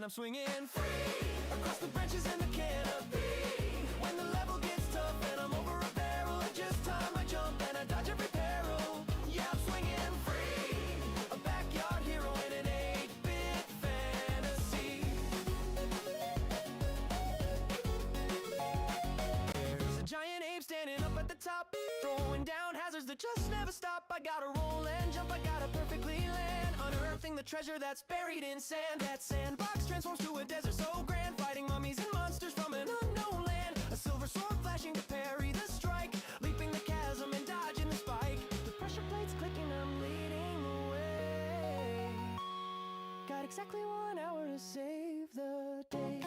And I'm swinging free across the branches and the canopy. When the level gets tough and I'm over a barrel, I just time I jump and I dodge every peril. Yeah, I'm swinging free, a backyard hero in an 8-bit fantasy. There's a giant ape standing up at the top, throwing down hazards that just never stop. I gotta roll and jump, I gotta perfectly land, unearthing the treasure that's buried in sand. That sandbox transforms to a desert so grand, fighting mummies and monsters from an unknown land. A silver sword flashing to parry the strike, leaping the chasm and dodging the spike. The pressure plates clicking, I'm leading the way. Got exactly 1 hour to save the day.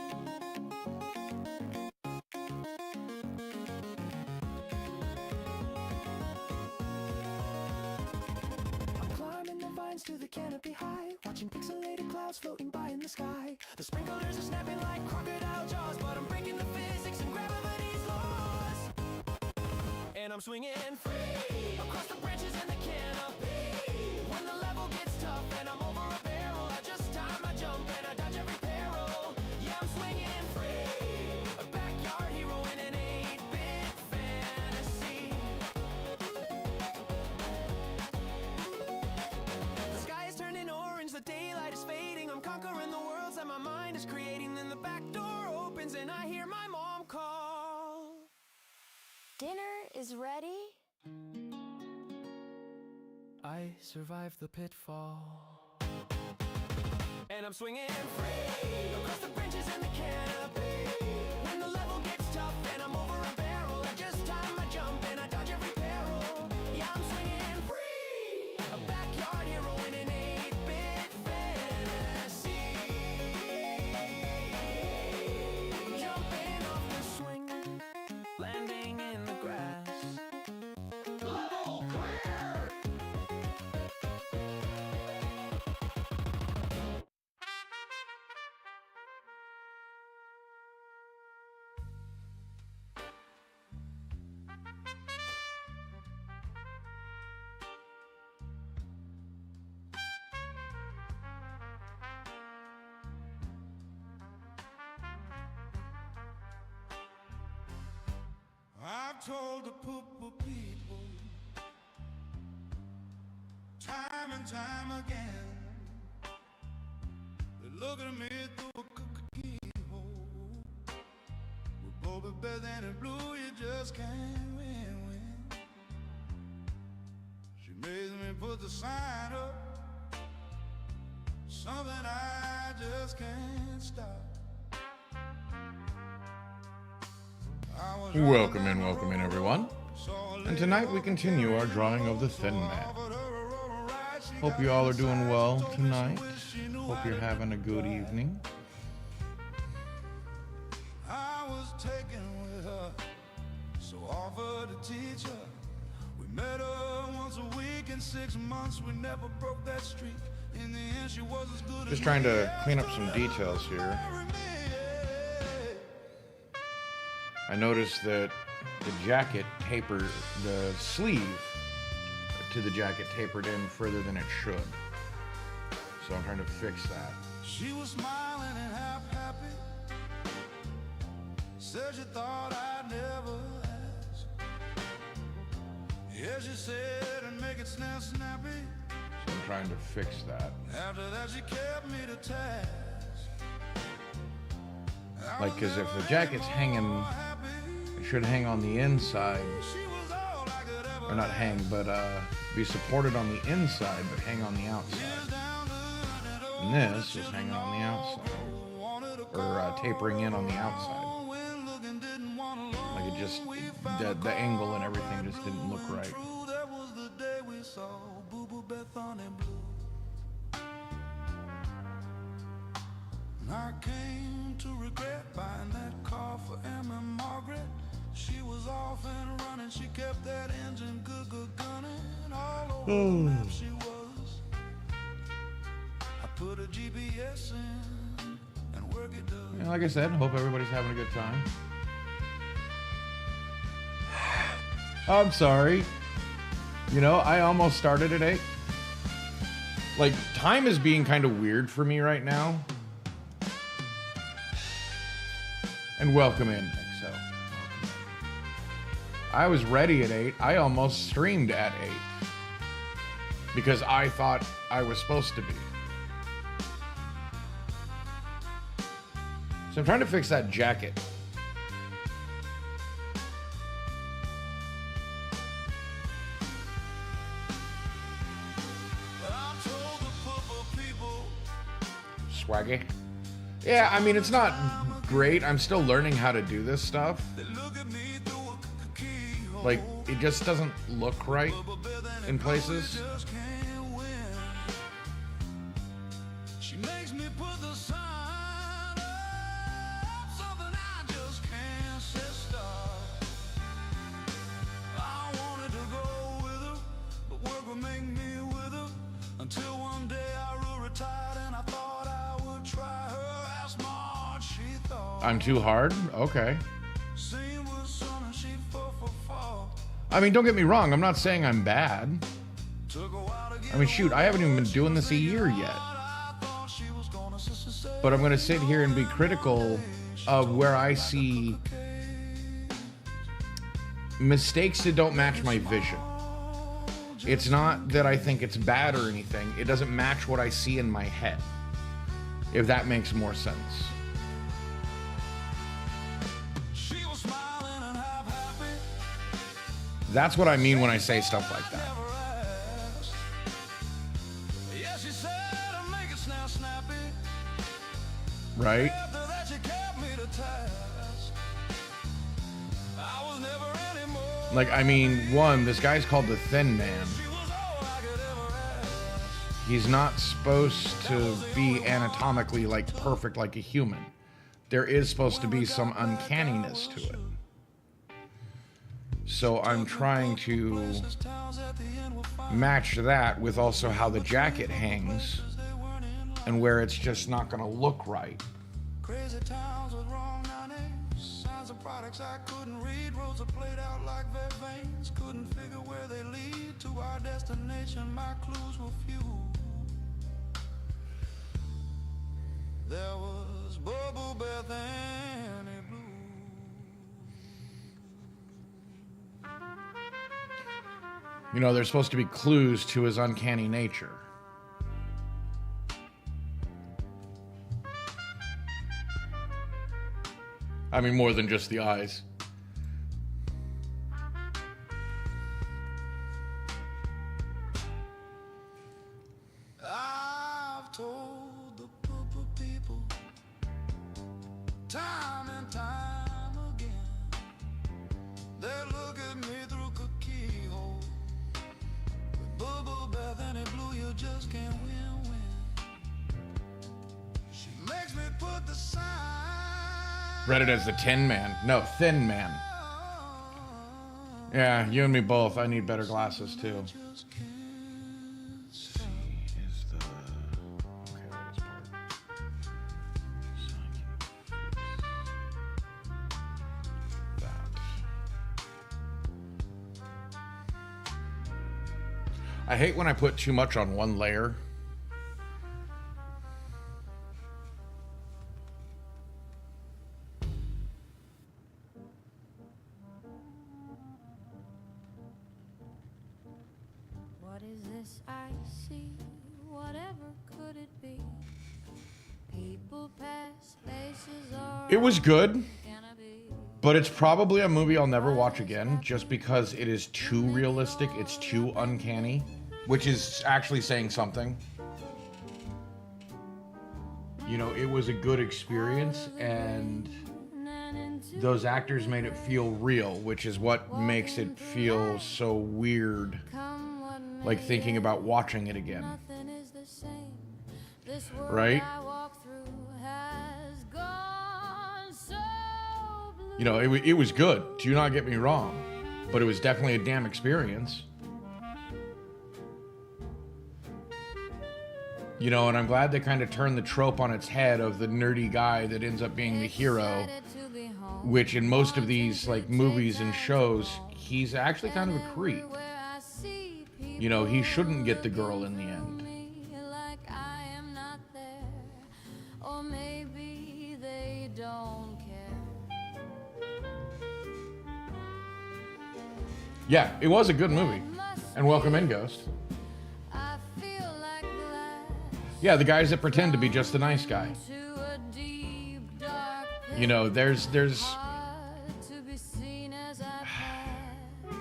To the canopy high, watching pixelated clouds floating by in the sky. The sprinklers are snapping like crocodile jaws, but I'm breaking the physics and gravity's laws. And I'm swinging free across the branches and the canopy. When the level gets tough and I'm over a barrel, I just time I jump and I dodge every peril. Yeah, I'm swinging free, a backyard hero in an 8-bit fantasy. The daylight is fading, I'm conquering the worlds that my mind is creating. Then the back door opens and I hear my mom call. Dinner is ready. I survived the pitfall. And I'm swinging free across the branches and the canopy. When the level gets tough and I'm over a barrel, I just time I jump and I dodge every peril. Yeah, I'm swinging free, a backyard hero in an 8-bit fantasy. Jumping off the swing, landing in the grass. Level clear! I've told the pooper people time and time again, they look at me through a cookie keyhole. With both better than in blue, you just can't win. She made me put the sign up, something I just can't stop. Welcome in everyone. And tonight we continue our drawing of the Thin Man. Hope you all are doing well tonight. Hope you're having a good evening. I was taken with her, so offered to teach her. We met her once a week in 6 months, we never broke that streak. In the end she was as good as Just trying to clean up some details here. I noticed that the jacket tapered, the sleeve to the jacket tapered in further than it should. So I'm trying to fix that. She was smiling and half happy, said she thought I'd never ask. Yeah, she said, and make it snappy. So I'm trying to fix that. After that she kept me to task. Like, because if the jacket's hanging, it should hang on the inside, or not hang, but be supported on the inside, but hang on the outside. And this is hanging on the outside, or tapering in on the outside. Like it just, the angle and everything just didn't look right. I came to regret buying that car for Emma Margaret. She was off and running, she kept that engine good gunning. All over the map she was. I put a GPS in and work it does. Yeah, like I said, hope everybody's having a good time. I'm sorry. You know, I almost started at 8. Like, time is being kind of weird for me right now. And welcome in, XO. I was ready at 8. I almost streamed at 8. Because I thought I was supposed to be. So I'm trying to fix that jacket. Swaggy. Yeah, I mean, it's not great. I'm still learning how to do this stuff. Like, it just doesn't look right in places. She makes me put the sign up, something I just can't say stop. I wanted to go with her, but work would make me with her. Until one day I grew retired and I thought I would try her. How smart she thought. I'm too hard? Okay. Seen with sun and she fought for fall. I mean, don't get me wrong. I'm not saying I'm bad. Took a while to get I mean, shoot, I haven't even been doing this a year yet. I thought she was gonna say. But I'm going to sit here and be critical of where I see mistakes that don't match my vision. It's not that I think it's bad or anything. It doesn't match what I see in my head. If that makes more sense. She was smiling and half happy. That's what I mean when I say stuff like that. Never asked. Yeah, she said to make it snappy. Right? After that, she kept me to task. I was never anymore. Like, I mean, one, this guy's called the Thin Man. She was all I could ever ask. He's not supposed to be anatomically, like, perfect like a human. There is supposed to be some uncanniness to it. So I'm trying to Towns at the end were fine. match that with also how the jacket hangs They weren't in line. and where it's just not going to look right. Crazy towns with wrong names. Signs of products I couldn't read. Roads are played out like their veins. Couldn't figure where they lead to our destination. My clues were few. There was Bubble Bath and a blue. You know, there's supposed to be clues to his uncanny nature. I mean, more than just the eyes. I've told the purple people time and time again. They look at me through a keyhole. With bubble bath and it blue, you just can't win. She makes me put the sign. Read it as the Tin Man. No, Thin Man. Yeah, you and me both. I need better glasses too. Just can't Is the okay? That is part. So that. I hate when I put too much on one layer. What is this I see? Whatever could it be? People pass, faces are It was good, gonna be. but it's probably a movie I'll never watch again just because it is too realistic. It's too uncanny, which is actually saying something. You know, it was a good experience and those actors made it feel real, which is what makes it feel so weird, Come what may, like thinking about watching it again. nothing is the same. This world Right? I walk through has gone so blue. You know, it was good, do not get me wrong, but it was definitely a damn experience. You know, and I'm glad they kind of turned the trope on its head of the nerdy guy that ends up being the hero, Excited to be home. which in most of these like movies and shows, he's actually kind of a creep. Everywhere I see people You know, he shouldn't get the girl in the end. me like I am not there. Or maybe they don't care. Yeah, it was a good movie. And welcome in, Ghost. I feel like glass Yeah, the guys that pretend to be just a nice guy. to a deep, dark pit. You know, there's To be seen as I pass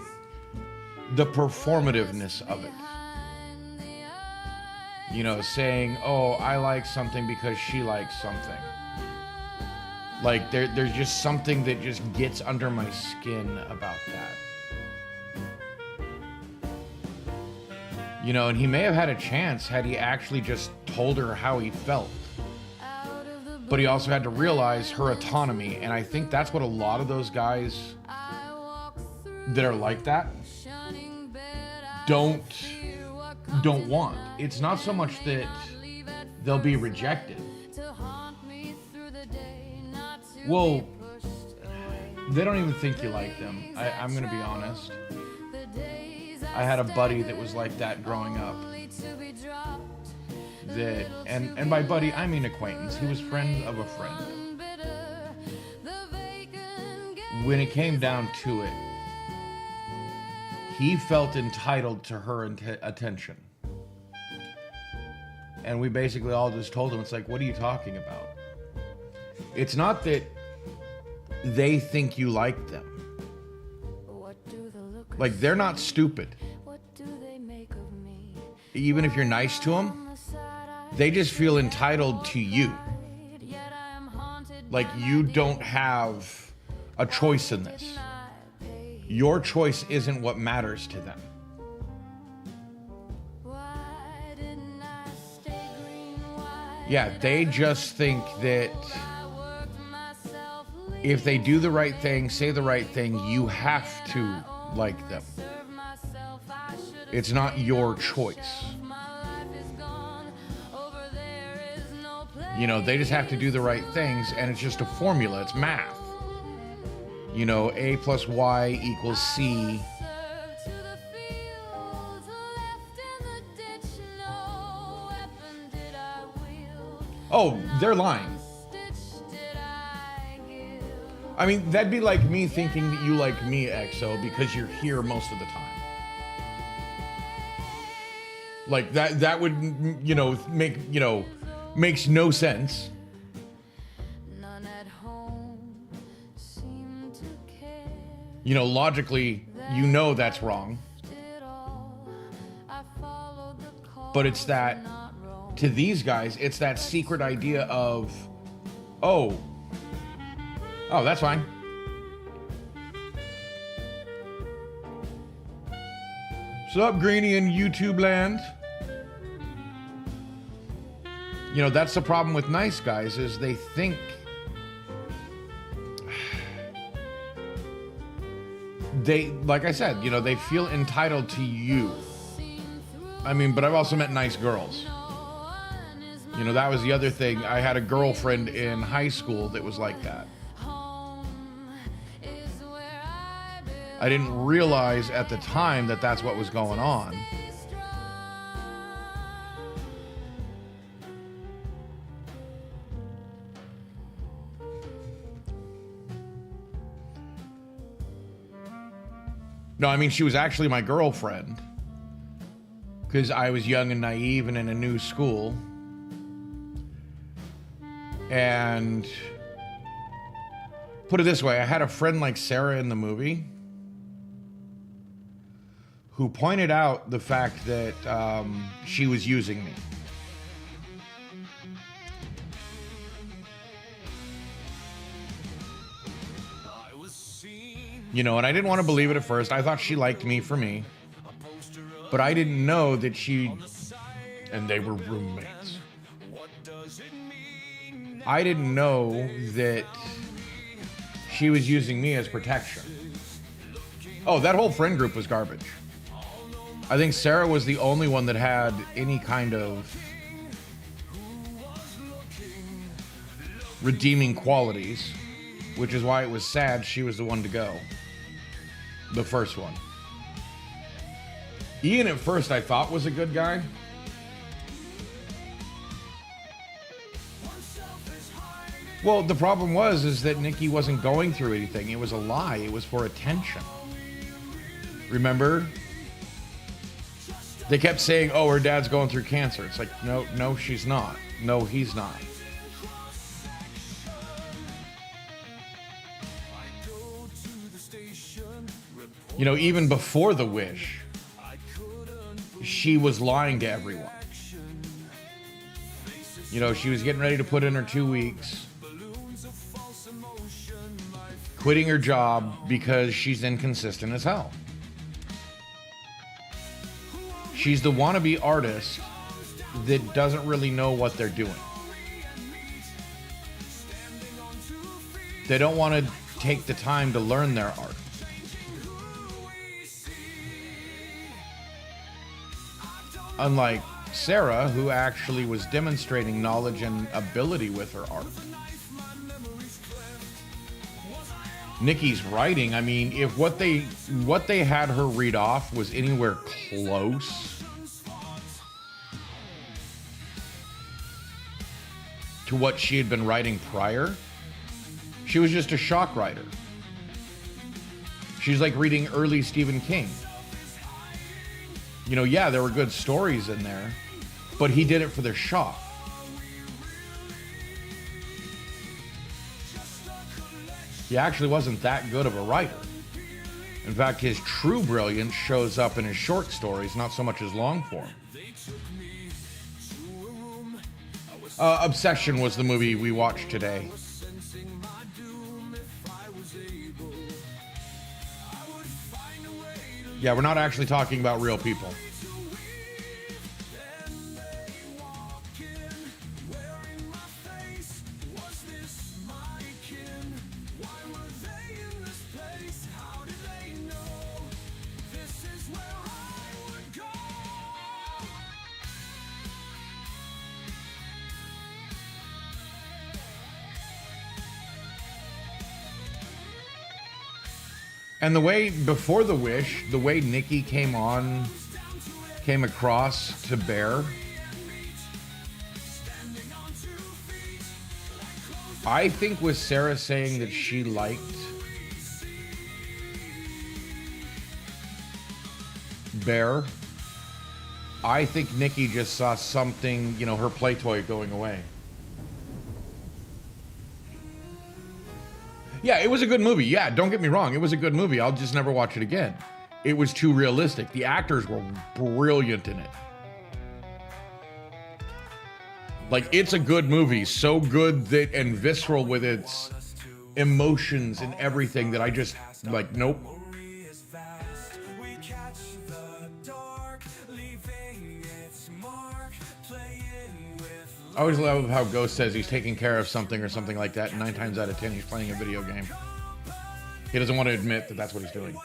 the performativeness of it. behind the eyes. You know, saying, oh, I like something because she likes something. Like, there's just something that just gets under my skin about that. You know, and he may have had a chance had he actually just told her how he felt. Out of the But he also had to realize her autonomy, and I think that's what a lot of those guys I walk through that are like that shining bed. I don't fear what comes don't in want. night. It's not so much that Leave at they'll be rejected. to haunt me through the day, not to Well, be pushed away. they don't even think you like them. I'm gonna be honest. The days I had a buddy that was like that growing up. only to be dropped, That and by buddy I mean acquaintance. He was friend of a friend. unbitter, the vacant gate. When it came down to it, he felt entitled to her attention. And we basically all just told him, it's like, what are you talking about? It's not that they think you like them. What do the lookers Like, they're not stupid. what do they make of me? Even if you're nice to them, On the side I they just feel entitled to you. hide, yet I am haunted Like, by you don't have a choice in this. I pay. Your choice isn't what matters to them. Why didn't I stay green? Why Yeah, they just think that I worked myself if they do the right thing, say the right thing, you have to like them. serve myself? I should have It's not your choice. my life is gone. Over there is no place. You know, they just have to do the right things, and it's just a formula. It's math. You know, A plus Y equals C. Served to the fields, left in the ditch. No weapon did I wield. Oh, they're lying. Stitch did I give. I mean, that'd be like me thinking that you like me, EXO, because you're here most of the time. Like that would, you know, makes no sense. None at home seemed to care. You know, logically, you know that's wrong. It all. I followed the call, But it's that, not wrong. to these guys, it's that secret idea of, oh, that's fine. What's up, Greenie in YouTube land? You know, that's the problem with nice guys, is they think they, like I said, you know, they feel entitled to you. I mean, but I've also met nice girls. You know, that was the other thing. I had a girlfriend in high school that was like that. Is where I belong. I didn't realize at the time that that's what was going on. No, I mean, she was actually my girlfriend because I was young and naive and in a new school. And put it this way, I had a friend like Sarah in the movie who pointed out the fact that she was using me. You know, and I didn't want to believe it at first. I thought she liked me for me. But I didn't know that she... And they were roommates. I didn't know that she was using me as protection. Oh, that whole friend group was garbage. I think Sarah was the only one that had any kind of redeeming qualities, which is why it was sad she was the one to go. The first one. Ian at first I thought was a good guy. Well, the problem was is that Nikki wasn't going through anything. It was a lie. It was for attention. Remember? They kept saying, oh, her dad's going through cancer. It's like, no, she's not. No, he's not. You know, even before the wish, she was lying to everyone. You know, she was getting ready to put in her 2 weeks, quitting her job because she's inconsistent as hell. She's the wannabe artist that doesn't really know what they're doing. They don't want to take the time to learn their art. Unlike Sarah, who actually was demonstrating knowledge and ability with her art. Nikki's writing, I mean, if what they had her read off was anywhere close to what she had been writing prior, she was just a shock writer. She's like reading early Stephen King. You know, yeah, there were good stories in there, but he did it for the shock. He actually wasn't that good of a writer. In fact, his true brilliance shows up in his short stories, not so much his long form. Obsession was the movie we watched today. Yeah, we're not actually talking about real people. And the way, before the wish, the way Nikki came across to Bear, I think was Sarah saying that she liked Bear. I think Nikki just saw something, you know, her play toy going away. Yeah, it was a good movie. Yeah, don't get me wrong. It was a good movie. I'll just never watch it again. It was too realistic. The actors were brilliant in it. Like, it's a good movie. So good that, and visceral with its emotions and everything, that I just, like, nope. I always love how Ghost says he's taking care of something or something like that, and 9 times out of 10 he's playing a video game. He doesn't want to admit that that's what he's doing.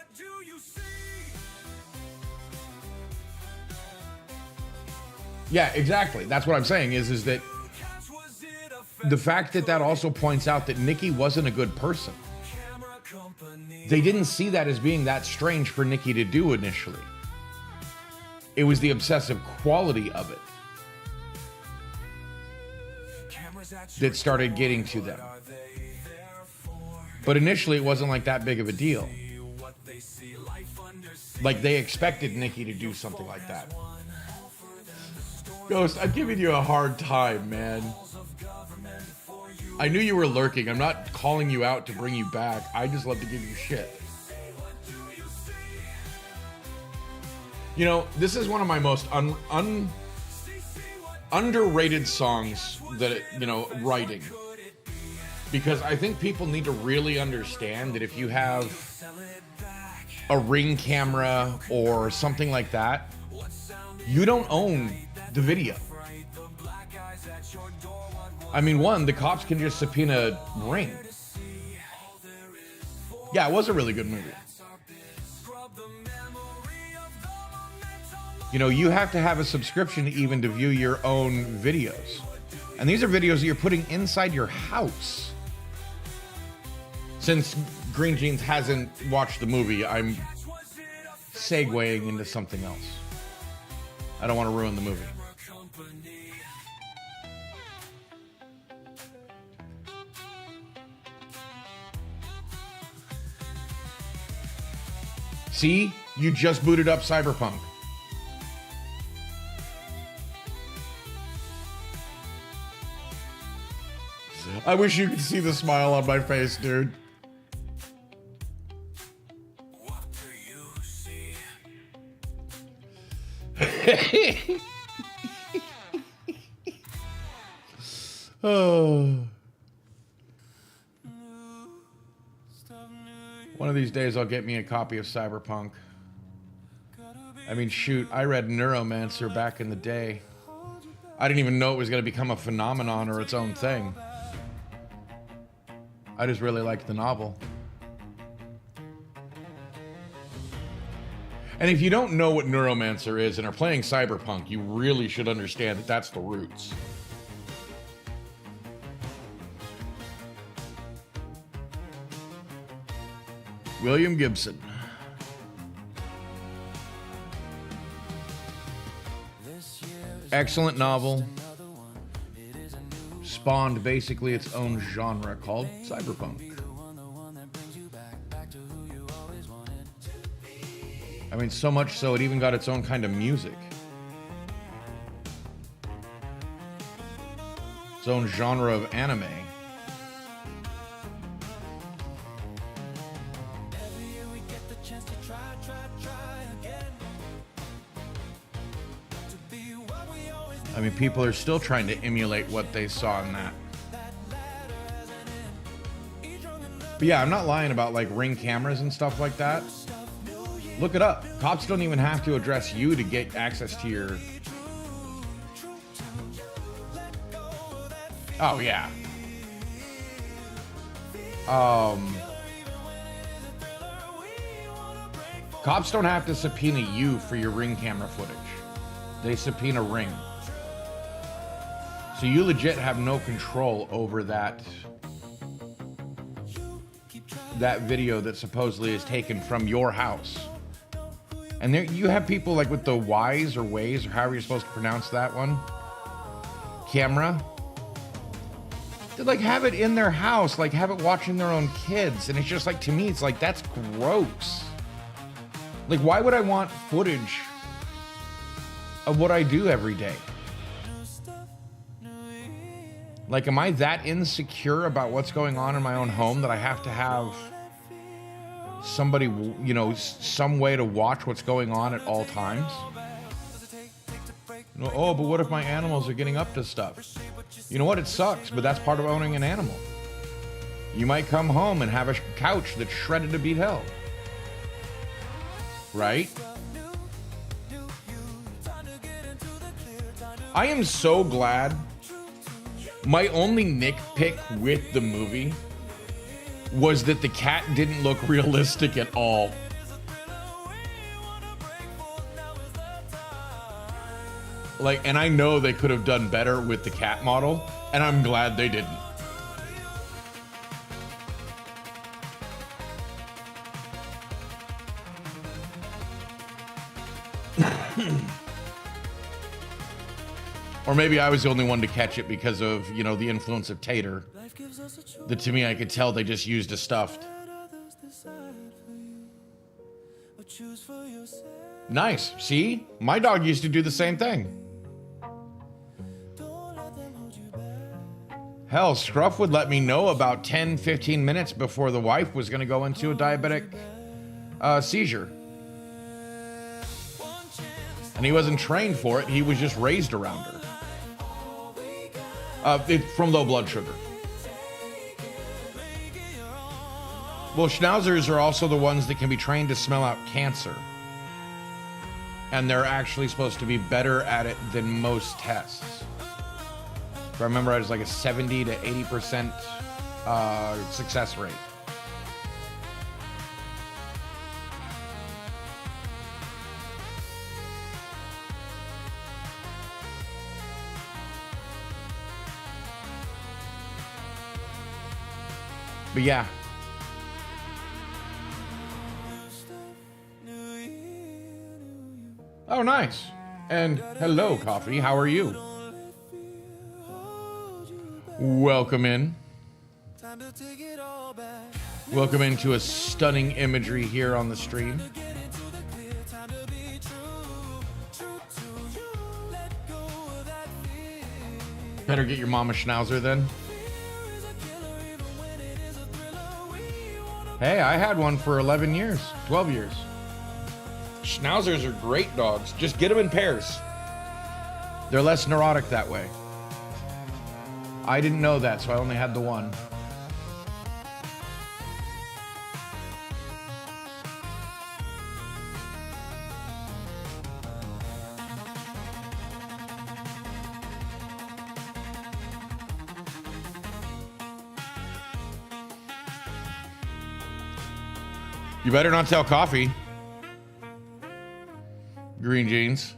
Yeah, exactly. That's what I'm saying is that the fact that also points out that Nikki wasn't a good person. They didn't see that as being that strange for Nikki to do initially. It was the obsessive quality of it that started getting to them. But initially it wasn't like that big of a deal. Like, they expected Nikki to do something like that. Ghost, I'm giving you a hard time, man. I knew you were lurking. I'm not calling you out to bring you back. I just love to give you shit. You know, this is one of my most underrated songs that, you know, writing. Because I think people need to really understand that if you have a Ring camera or something like that, you don't own the video. I mean, one, the cops can just subpoena Ring. Yeah, it was a really good movie. You know, you have to have a subscription even to view your own videos. And these are videos that you're putting inside your house. Since Green Jeans hasn't watched the movie, I'm segueing into something else. I don't want to ruin the movie. See? You just booted up Cyberpunk. I wish you could see the smile on my face, dude. What do you see? Oh. One of these days I'll get me a copy of Cyberpunk. I mean, shoot, I read Neuromancer back in the day. I didn't even know it was going to become a phenomenon or its own thing. I just really liked the novel. And if you don't know what Neuromancer is and are playing Cyberpunk, you really should understand that that's the roots. William Gibson. Excellent novel. Spawned basically its own genre called cyberpunk. I mean, so much so it even got its own kind of music. Its own genre of anime. I mean, people are still trying to emulate what they saw in that. But yeah, I'm not lying about like Ring cameras and stuff like that. Look it up. Cops don't even have to address you to get access to your... Oh, yeah. Cops don't have to subpoena you for your Ring camera footage. They subpoena Ring. So you legit have no control over that video that supposedly is taken from your house. And there you have people like with the Wise or Waze or however you're supposed to pronounce that one camera. They like have it in their house, like have it watching their own kids. And it's just like, to me, it's like, that's gross. Like, why would I want footage of what I do every day? Like, am I that insecure about what's going on in my own home that I have to have somebody, you know, some way to watch what's going on at all times? Oh, but what if my animals are getting up to stuff? You know what? It sucks, but that's part of owning an animal. You might come home and have a couch that's shredded to beat hell. Right? I am so glad. My only nitpick with the movie was that the cat didn't look realistic at all. Like, and I know they could have done better with the cat model, and I'm glad they didn't. Or maybe I was the only one to catch it because of, you know, the influence of Tater. That to me, I could tell they just used a stuffed. Nice. See? My dog used to do the same thing. Hell, Scruff would let me know about 10, 15 minutes before the wife was going to go into a diabetic seizure. And he wasn't trained for it. He was just raised around her. From low blood sugar. Well, schnauzers are also the ones that can be trained to smell out cancer. And they're actually supposed to be better at it than most tests. If I remember, it was like a 70 to 80% success rate. But yeah. Oh, nice. And hello, Coffee. How are you? Welcome in. Welcome into a stunning imagery here on the stream. Better get your mom a schnauzer then. Hey, I had one for 11 years, 12 years. Schnauzers are great dogs. Just get them in pairs. They're less neurotic that way. I didn't know that, so I only had the one. You better not tell Coffee. Green jeans.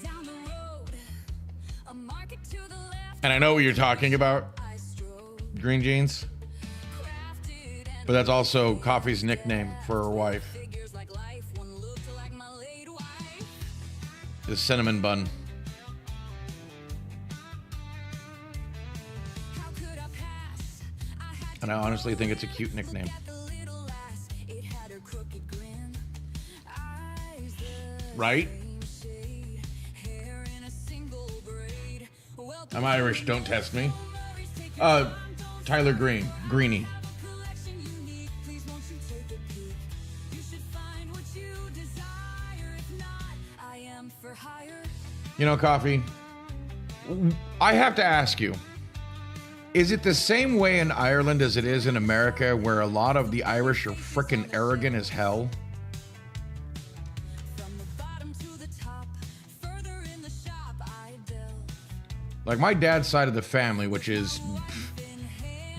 Down the road, a market to the left. And I know what you're talking about, I strode, green jeans. crafted, and But that's also Coffee's nickname for her wife, figures like life. One looked like my late wife. the cinnamon bun. How could I pass? I had And I honestly think it's a cute nickname. at the little lass. It had her crooked grin. Eyes the Right? same shade. Hair in a single braid. Welcome I'm Irish, don't test me. Murray's, take your Tyler Green, Greenie. collection unique. Please won't you take a peek? You should find what you desire. If not, I am for hire. You know, Coffee, I have to ask you, is it the same way in Ireland as it is in America, where a lot of the Irish are frickin' arrogant as hell? From the bottom to the top, further in the shop I delve. Like my dad's side of the family, which is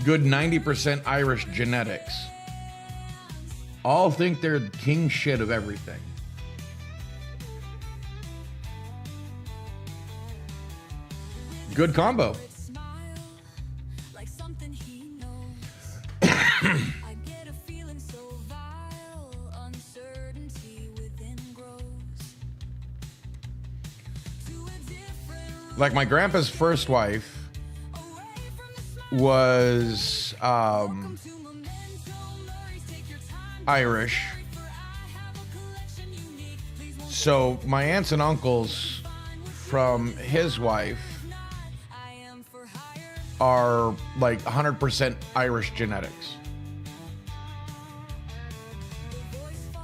good 90% Irish genetics, all think they're king shit of everything. Good combo. Smile like something he knows. I get a feeling so vile, uncertainty within grows. To a different Like my grandpa's first wife away from the smile. was Welcome to Memento Murray's, take your time. Irish. For I have a collection unique. Please won't So my aunts and uncles from his wife I am for hire. are like 100% Irish genetics.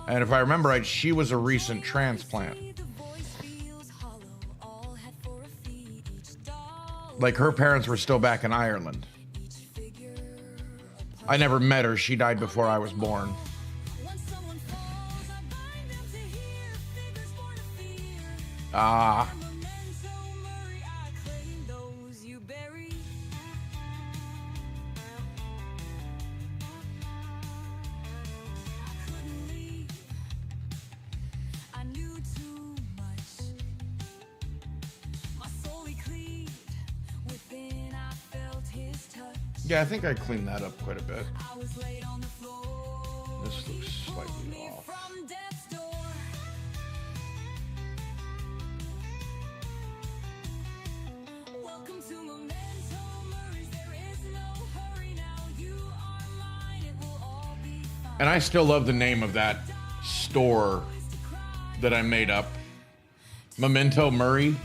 And if I remember right, she was a recent transplant. The voice feels hollow. All had for a fee. Each doll, Like her parents were still back in Ireland. each figure. I never met her. She died before I was born. When someone falls, I bind them to hear. Figures born of fear. Ah, Memento Murray, I claim those you bury. I couldn't leave. I knew too much. My soul he cleaved. Within I felt his touch. yeah, I think I cleaned that up quite a bit. I was laid on the floor. This looks slightly off. From death's door. Welcome to Memento Murray's. There is no hurry now. You are mine. It will all be fine. And I still love the name of that store that I made up. Memento Murray.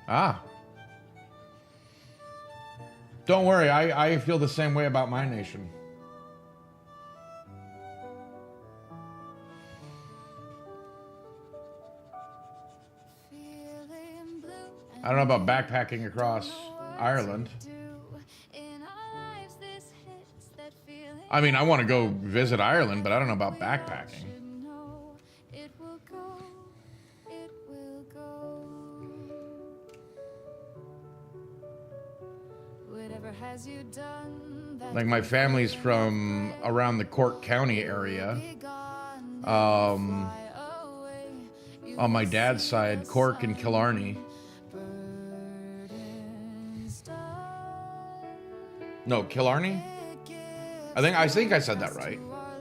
Ah. Don't worry, I feel the same way about my nation. Feeling blue I don't know about backpacking across Ireland. in our lives, this hits that feeling. I mean, I want to go visit Ireland, but I don't know about backpacking. Should know it will go, it will go. Whatever has you done that Like my family's from around the Cork County area. be gone, Um, fly away. You on my dad's side, Cork and Killarney. burdens done. No, Killarney? I think I said that right. To our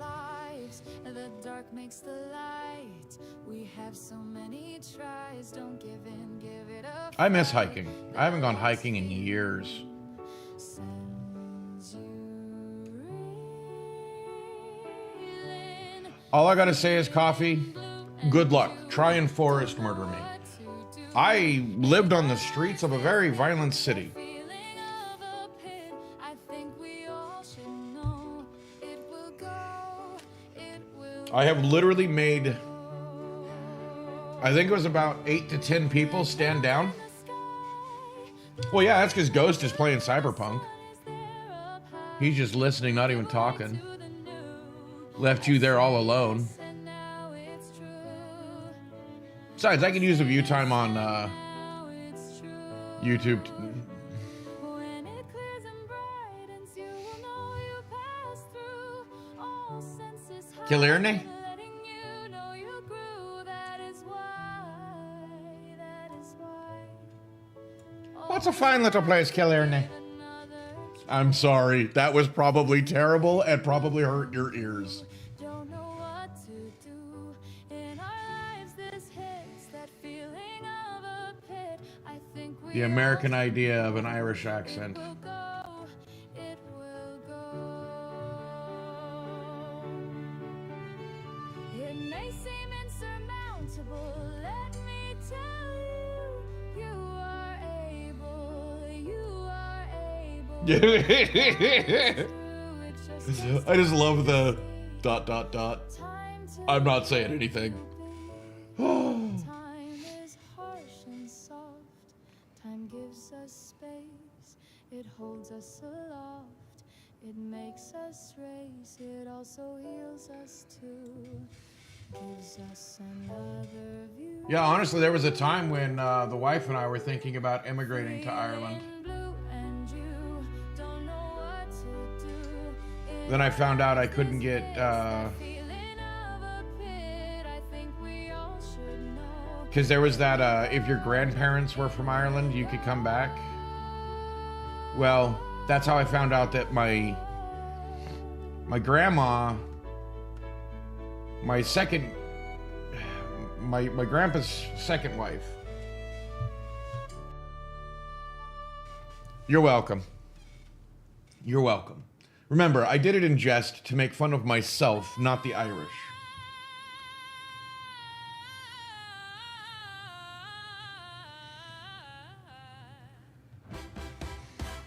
have so many tries. Don't give in, give it up. I miss hiking. I haven't gone hiking in years. Sends you reeling. All I gotta say is, Coffee, good luck. Try and forest murder me. I lived on the streets of a very violent city. Feeling of a pit. I think we all should know it will go. It will I have literally made, I think it was about 8 to 10 people stand down. Well, yeah, that's because Ghost is playing Cyberpunk. He's just listening, not even talking. Left you there all alone. and now it's true. Besides, I can use the view time on Now it's true. YouTube. When it clears and brightens, you will know you passed through all senses. Killarney? Letting you know you grew. That is why. That is why. What's a fine little place, Killarney? Another I'm sorry. That was probably terrible and probably hurt your ears. don't know what to do in our lives. This hits that feeling of a pit. I think we The American idea of an Irish accent. will go. It will go. It may seem insurmountable. Let me tell you, you are able. You are able. Through it just I just love the ... time to I'm not saying anything. Time is harsh and soft. Time gives us space. It holds us aloft. It makes us race. It also heals us too. Gives us another view. Yeah, honestly, there was a time when the wife and I were thinking about immigrating to Ireland. Blue and you don't know what to do. Then I found out I couldn't get Feeling of a pit. I think we all should know. because there was that if your grandparents were from Ireland, you could come back. Well, that's how I found out that my grandma, my grandpa's second wife. You're welcome. You're welcome. Remember, I did it in jest to make fun of myself, not the Irish.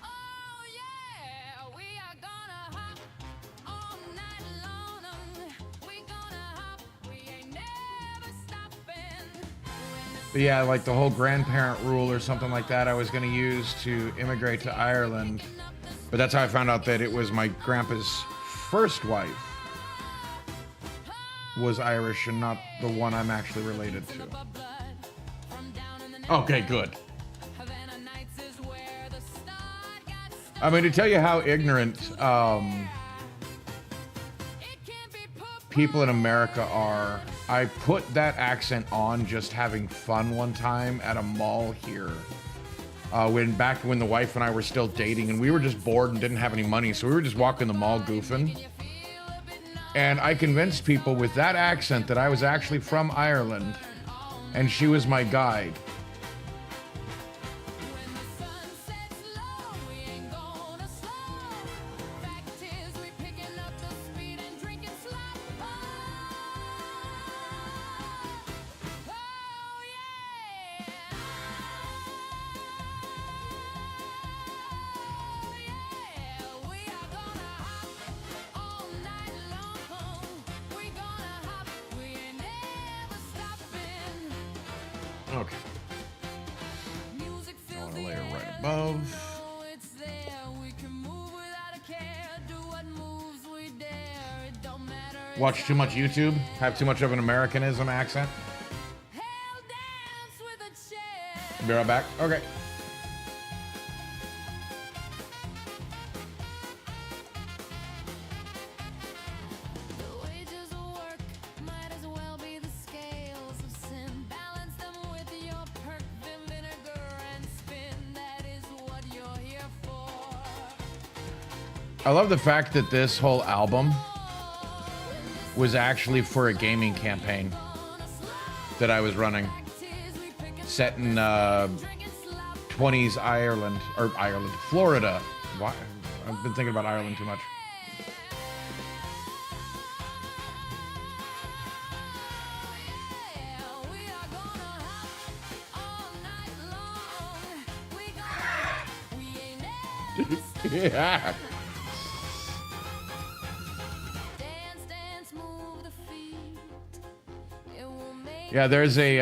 Oh yeah, we are gonna hop all night long. We gonna hop, we ain't never stopping. But yeah, like the whole grandparent rule or something like that I was going to use to immigrate to Ireland. But that's how I found out that it was my grandpa's first wife was Irish and not the one I'm actually related to. Okay, good. Havana Nights is where the start got I mean, to tell you how ignorant it can't be put people in America are, I put that accent on just having fun one time at a mall here. Back when the wife and I were still dating and we were just bored and didn't have any money, so we were just walking the mall goofing. And I convinced people with that accent that I was actually from Ireland and she was my guide. when the sun sets low. We ain't gonna slow. Fact is, we picking up the speed and drinking slop. Oh yeah. Yeah, we are gonna hop all night long. We gonna hop, we ain't never stopping. Okay. Music I fills want the to lay her air. right above. Oh, it's there. We can move without a care. Do what moves we dare. It don't matter. Watch too much YouTube? Have too much of an Americanism accent? Hell dance with a chair. Be right back. Okay. The wages of work might as well be the scales of sin. Balance them with your perk, vim, vinegar, and spin. That is what you're here for. I love the fact that this whole album was actually for a gaming campaign. Gonna slide. that I was running, set in 20s Florida. Why? I've been thinking about Ireland too much. Yeah. Yeah, there's a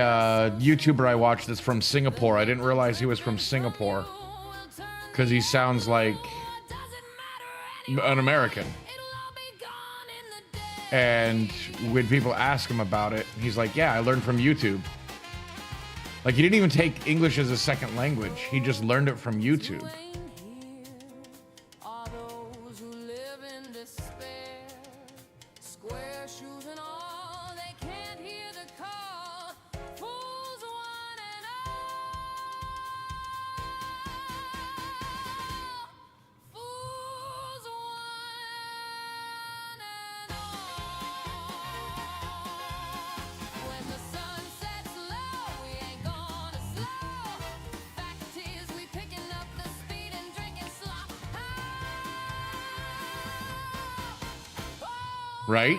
YouTuber I watched that's from Singapore. I didn't realize he was from Singapore because he sounds like an American. And when people ask him about it, he's like, yeah, I learned from YouTube. Like, he didn't even take English as a second language. He just learned it from YouTube. Right?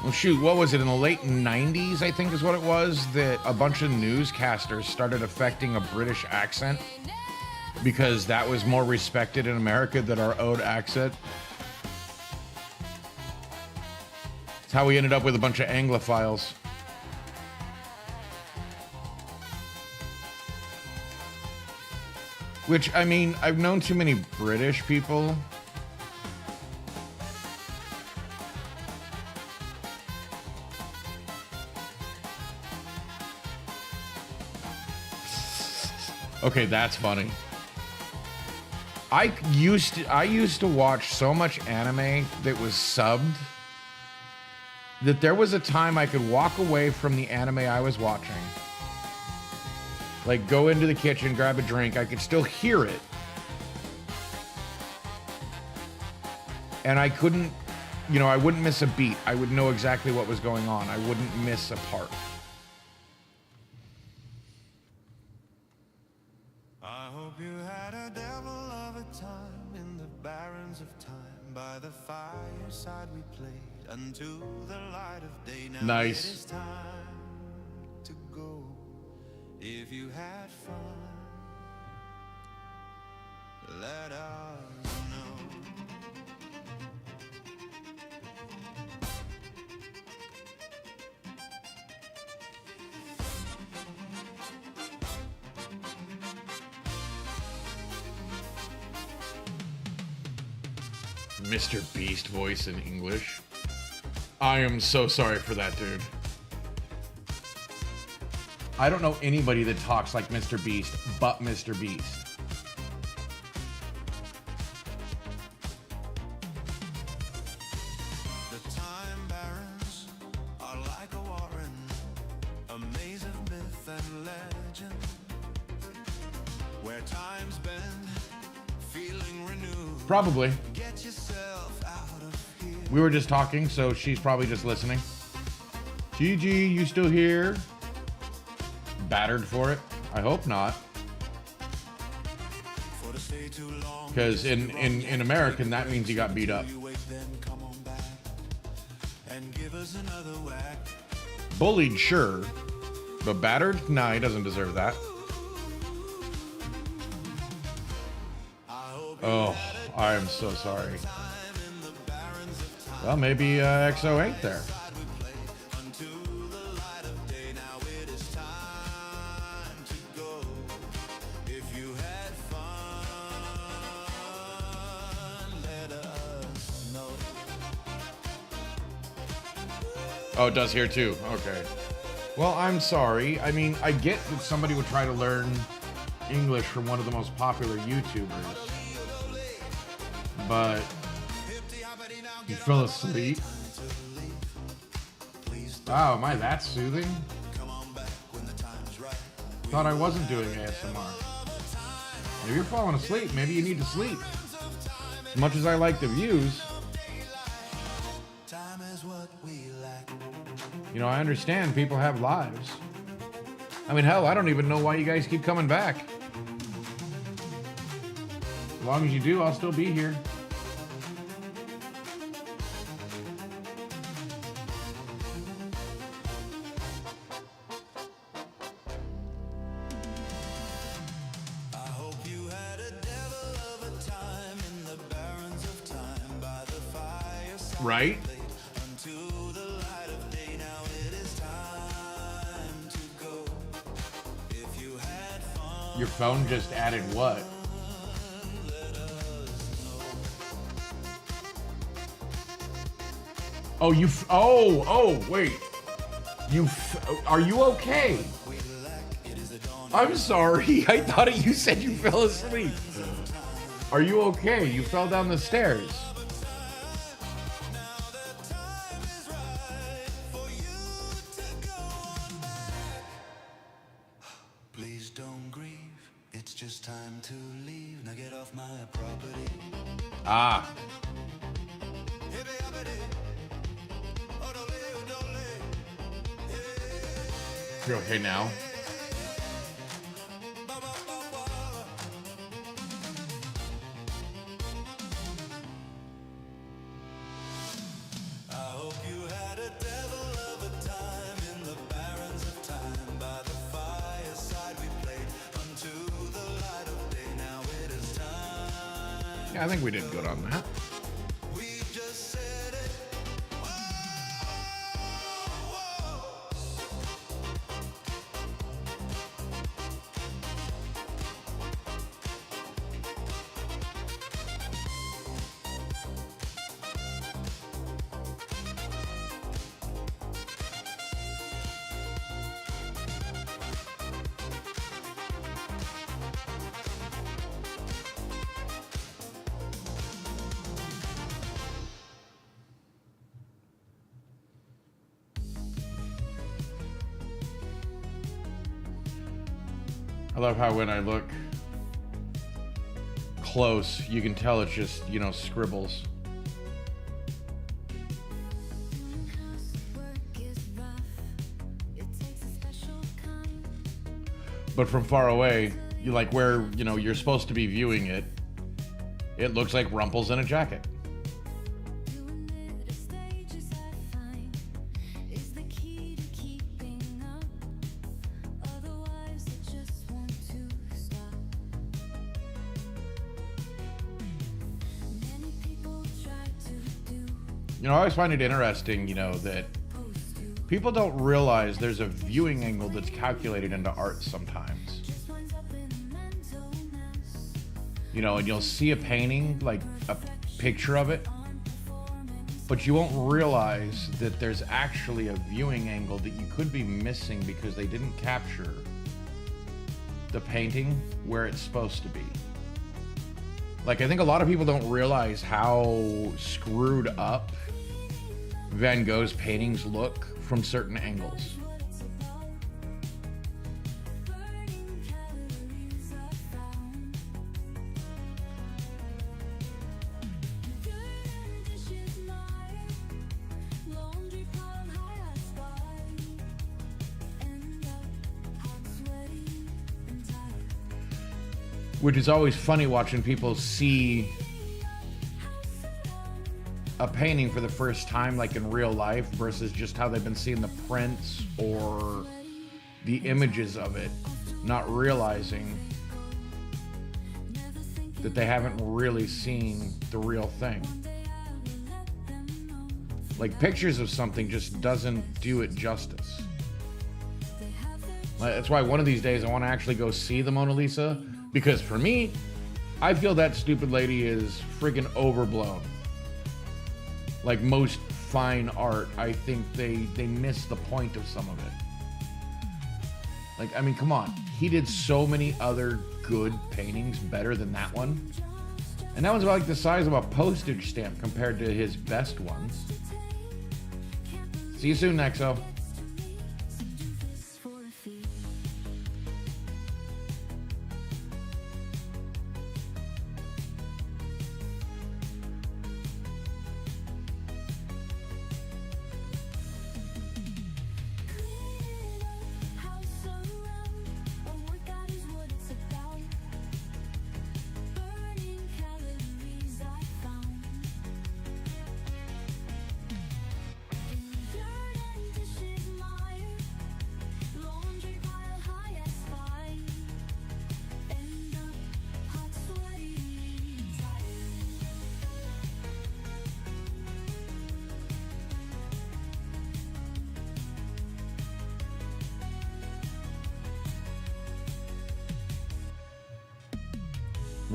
Well, shoot, what was it, in the late 90s, I think is what it was, that a bunch of newscasters started affecting a British accent because that was more respected in America than our own accent. It's how we ended up with a bunch of Anglophiles. Which, I mean, I've known too many British people. Okay, that's funny. I used to watch so much anime that was subbed that there was a time I could walk away from the anime I was watching. Like, go into the kitchen, grab a drink. I could still hear it. And I couldn't, you know, I wouldn't miss a beat. I would know exactly what was going on. I wouldn't miss a part. I hope you had a devil of a time in the barrens of time. By the fireside we played until the light of day. Now Nice. It is time to go. If you had fun, let us know. Mr. Beast voice in English. I am so sorry for that, dude. I don't know anybody that talks like Mr. Beast but Mr. Beast. The time barons are like a warren, a maze of myth and legend, where time's bend, feeling renewed. Probably. Get yourself out of here. We were just talking, so she's probably just listening. Gigi, you still here? Battered for it? I hope not. For to stay too long. Because in American, that means you got beat up. You wait, then come on back and give us another whack. Bullied, sure. But battered? Nah, he doesn't deserve that. Oh, I am so sorry. Well, maybe XO ain't there. Oh, it does here too. Okay. Well, I'm sorry. I mean, I get that somebody would try to learn English from one of the most popular YouTubers. But you fell asleep? Wow, am I that soothing? Thought I wasn't doing ASMR. If you're falling asleep, maybe you need to sleep. As much as I like the views, time is what we lack. You know, I understand people have lives. I mean, hell, I don't even know why you guys keep coming back. As long as you do, I'll still be here. I hope you had a devil of a time in the barrens of time by the fireside. Right? Unto the light of day, now it is time to go. If you had fun, Your phone just added what? Oh, wait. Are you okay? I'm sorry. I thought you said you fell asleep. Are you okay? You fell down the stairs. please don't grieve. It's just time to leave. Now get off my property. Ah. You're okay now? I hope you had a devil of a time in the barrens of time by the fireside we played unto the light of day. Now it is time. Yeah, I think we did good on that. We just said it. I love how when I look close, you can tell it's just, you know, scribbles. But from far away, you like where, you know, you're supposed to be viewing it, it looks like Rumple's in a jacket. You know, I always find it interesting, you know, that people don't realize there's a viewing angle that's calculated into art sometimes. You know, and you'll see a painting, like a picture of it, but you won't realize that there's actually a viewing angle that you could be missing because they didn't capture the painting where it's supposed to be. Like, I think a lot of people don't realize how screwed up Van Gogh's paintings look from certain angles. Which is always funny watching people see a painting for the first time, like in real life, versus just how they've been seeing the prints or the images of it, not realizing that they haven't really seen the real thing. Like, pictures of something just doesn't do it justice. That's why one of these days I want to actually go see the Mona Lisa, because for me, I feel that stupid lady is freaking overblown. Like most fine art, I think they miss the point of some of it. Like, I mean, come on. He did so many other good paintings better than that one. And that one's about like the size of a postage stamp compared to his best ones. See you soon, Nexo.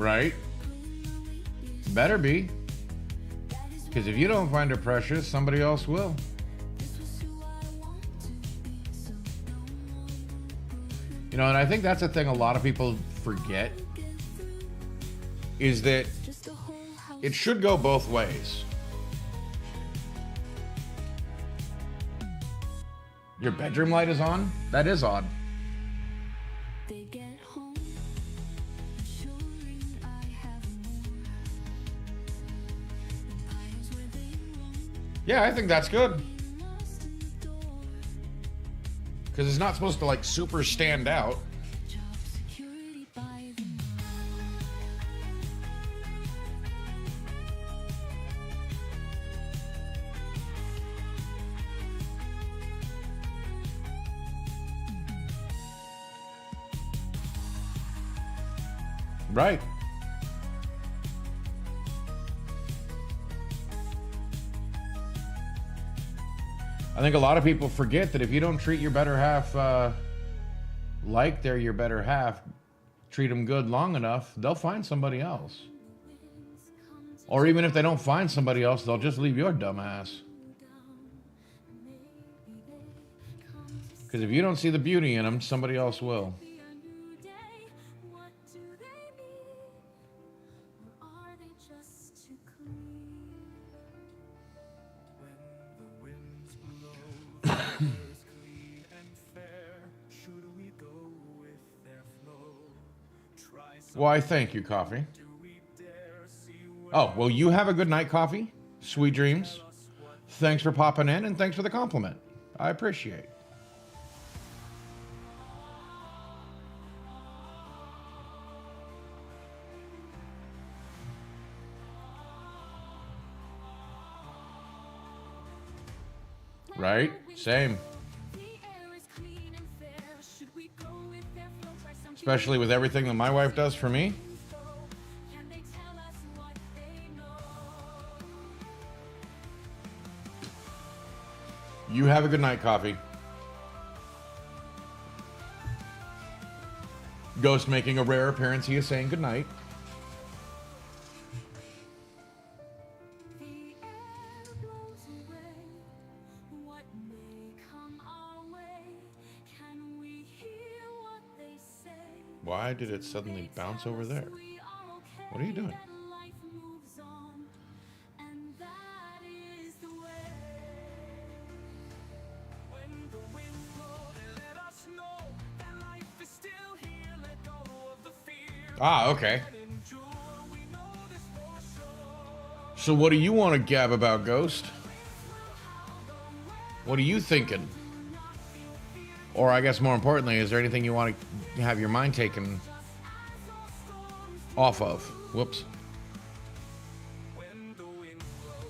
Right? Better be. Because if you don't find her precious, somebody else will. You know, and I think that's a thing a lot of people forget, is that it should go both ways. Your bedroom light is on? That is odd. They get home, assuring I have more. Empires where they roam, Yeah, I think that's good. lost the door. Because it's not supposed to like super stand out. Job security by the Right. I think a lot of people forget that if you don't treat your better half like they're your better half, treat them good long enough, they'll find somebody else. Or even if they don't find somebody else, they'll just leave your dumb ass. Because if you don't see the beauty in them, somebody else will. a new day. What do they mean? Or are they just too clean? When the winds blow, the air's clean and fair. Should we go with their flow? Try some, Why, thank you, coffee. do we dare see where Oh, well, you have a good night, coffee. Sweet dreams. Thanks for popping in, and thanks for the compliment. I appreciate. Right? Same. The air is clean and fair. Should we go with their flow? Try something Especially with everything that my wife does for me. Can they tell us what they know? You have a good night, coffee. Ghost making a rare appearance. He is saying good night. The air blows away what may come our way. Can we hear what they say? Why did it suddenly bounce over there? We are okay, What are you doing? that life moves on, and that is the way. when the winds blow, they let us know that life is still here. Let go of the fear Ah, okay. and endure. We know this for sure. So what do you want to gab about, Ghost? What are you thinking? Or I guess more importantly, is there anything you want to have your mind taken off of? Whoops. When the winds blow,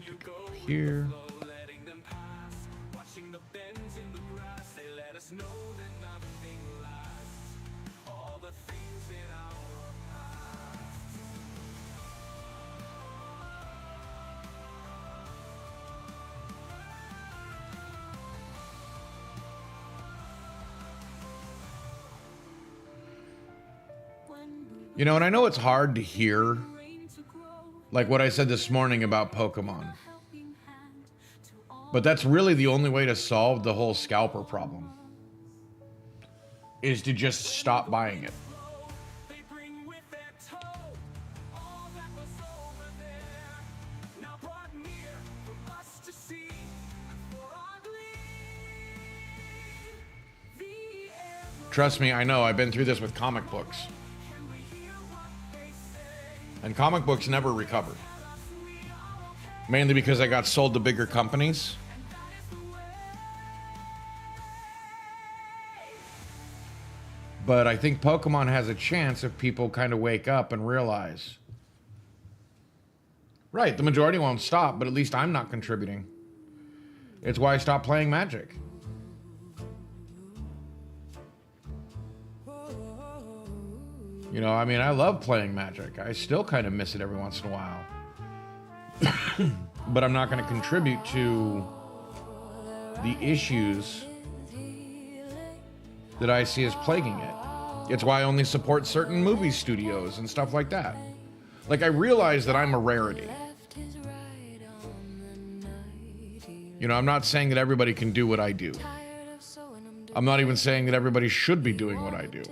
you go Here. letting them pass. Watching the bends in the grass, they let us know that nothing lasts. All the things in our past. You know, and I know it's hard to hear, Rain to grow, like what I said this morning about Pokemon. helping hand to all. But that's really the only way to solve the whole scalper problem. Is to just stop buying it. They bring with their toe all that was over there. Now brought near for us to see and for our glee. The air Trust me, I know, I've been through this with comic books. Can we hear what they say? And comic books never recovered. Mainly because I got sold to bigger companies. But I think Pokemon has a chance if people kind of wake up and realize. Right, the majority won't stop, but at least I'm not contributing. It's why I stopped playing Magic. You know, I mean, I love playing Magic. I still kind of miss it every once in a while. But I'm not going to contribute to the issues that I see as plaguing it. It's why I only support certain movie studios and stuff like that. Like, I realize that I'm a rarity. You know, I'm not saying that everybody can do what I do. I'm not even saying that everybody should be doing what I do.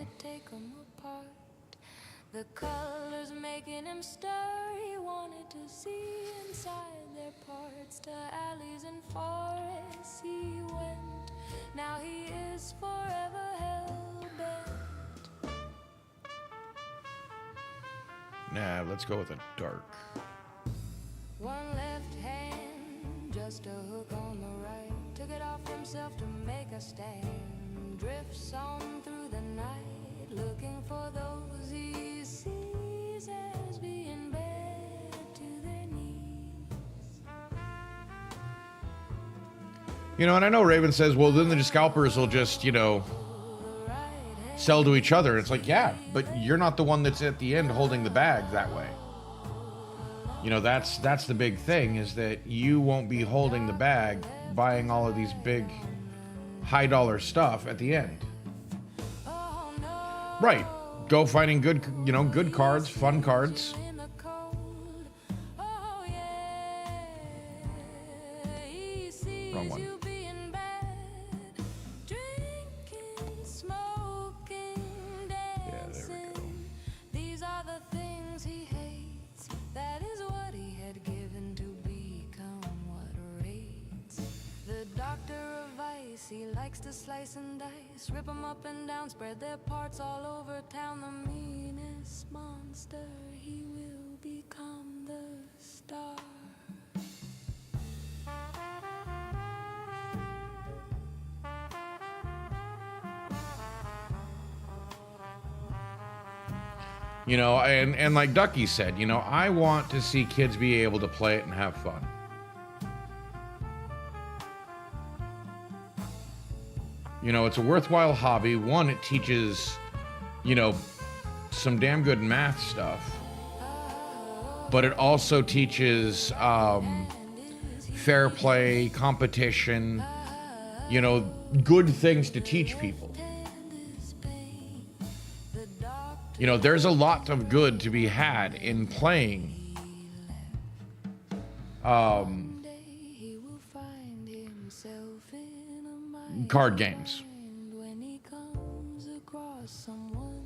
The colors making him stir. He wanted to see inside their parts. To alleys and forests he went. Now he is forever hell-bent. Nah, let's go with a dark. One left hand, just a hook on the right. Took it off himself to make a stand. Drifts on through the night, looking for those he sees as being bad to their knees. You know, and I know Raven says, well, then the scalpers will just, you know, sell to each other. It's like, yeah, but you're not the one that's at the end holding the bag that way. You know, that's the big thing, is that you won't be holding the bag, buying all of these big high dollar stuff at the end. Right. Go finding good, you know, good cards, fun cards. In the cold, oh yeah, he sees Wrong one. you being bad, drinking, smoking, there we dancing. go. These are the things he hates. That is what he had given to become what rates. The doctor of vice, he likes to slice and dice, rip 'em up and down, spread their parts all over town. The meanest monster, he will become the star. You know, and like Ducky said, you know, I want to see kids be able to play it and have fun. You know, it's a worthwhile hobby. One, it teaches, you know, some damn good math stuff. But it also teaches fair play, competition, you know, good things to teach people. You know, there's a lot of good to be had in playing He will find himself in a mind card games. when he comes across someone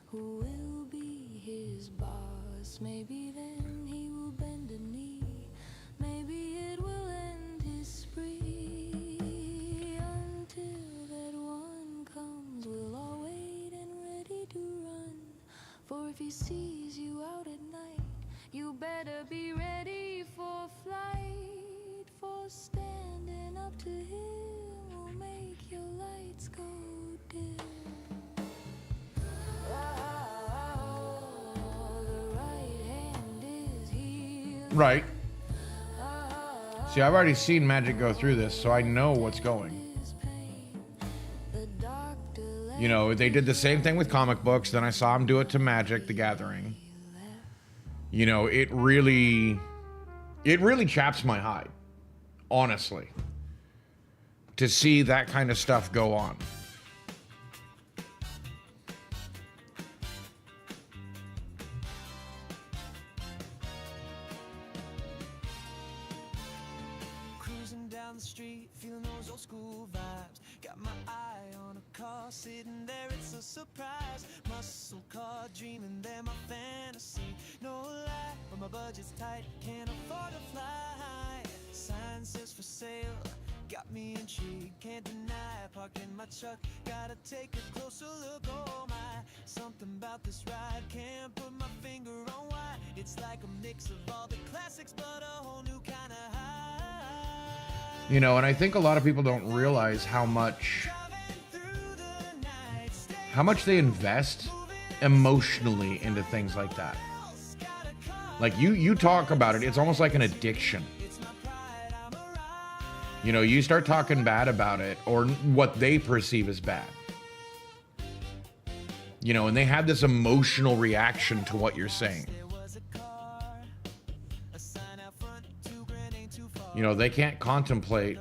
who will be his boss. Maybe then he will bend a knee. Maybe it will end his spree. Until that one comes, we'll all wait and ready to run. For if he sees you out at night, you better be ready for flight. For standing up to him will make your lights go dim. The right hand is healed. Right. See, I've already seen Magic go through this, so I know what's going. His pain. The doctor left You know, they did the same thing with comic books. Then I saw him do it to Magic: The Gathering. You know, it really chaps my hide, honestly, to see that kind of stuff go on. Cruising down the street, feeling those old school vibes. Got my eye on a car sitting there, it's a surprise. Muscle car dreaming, they're my fantasy. No lie, but my budget's tight, can't afford to fly. Sign says for sale, got me intrigued, can't deny. Parked in my truck, gotta take a closer look. Oh my, something about this ride, can't put my finger on why. It's like a mix of all the classics, but a whole new kind of high. You know, and I think a lot of people don't realize how much they invest emotionally into things like that. Like you talk about it, it's almost like an addiction. You know, you start talking bad about it, or what they perceive as bad. You know, and they have this emotional reaction to what you're saying. You know, they can't contemplate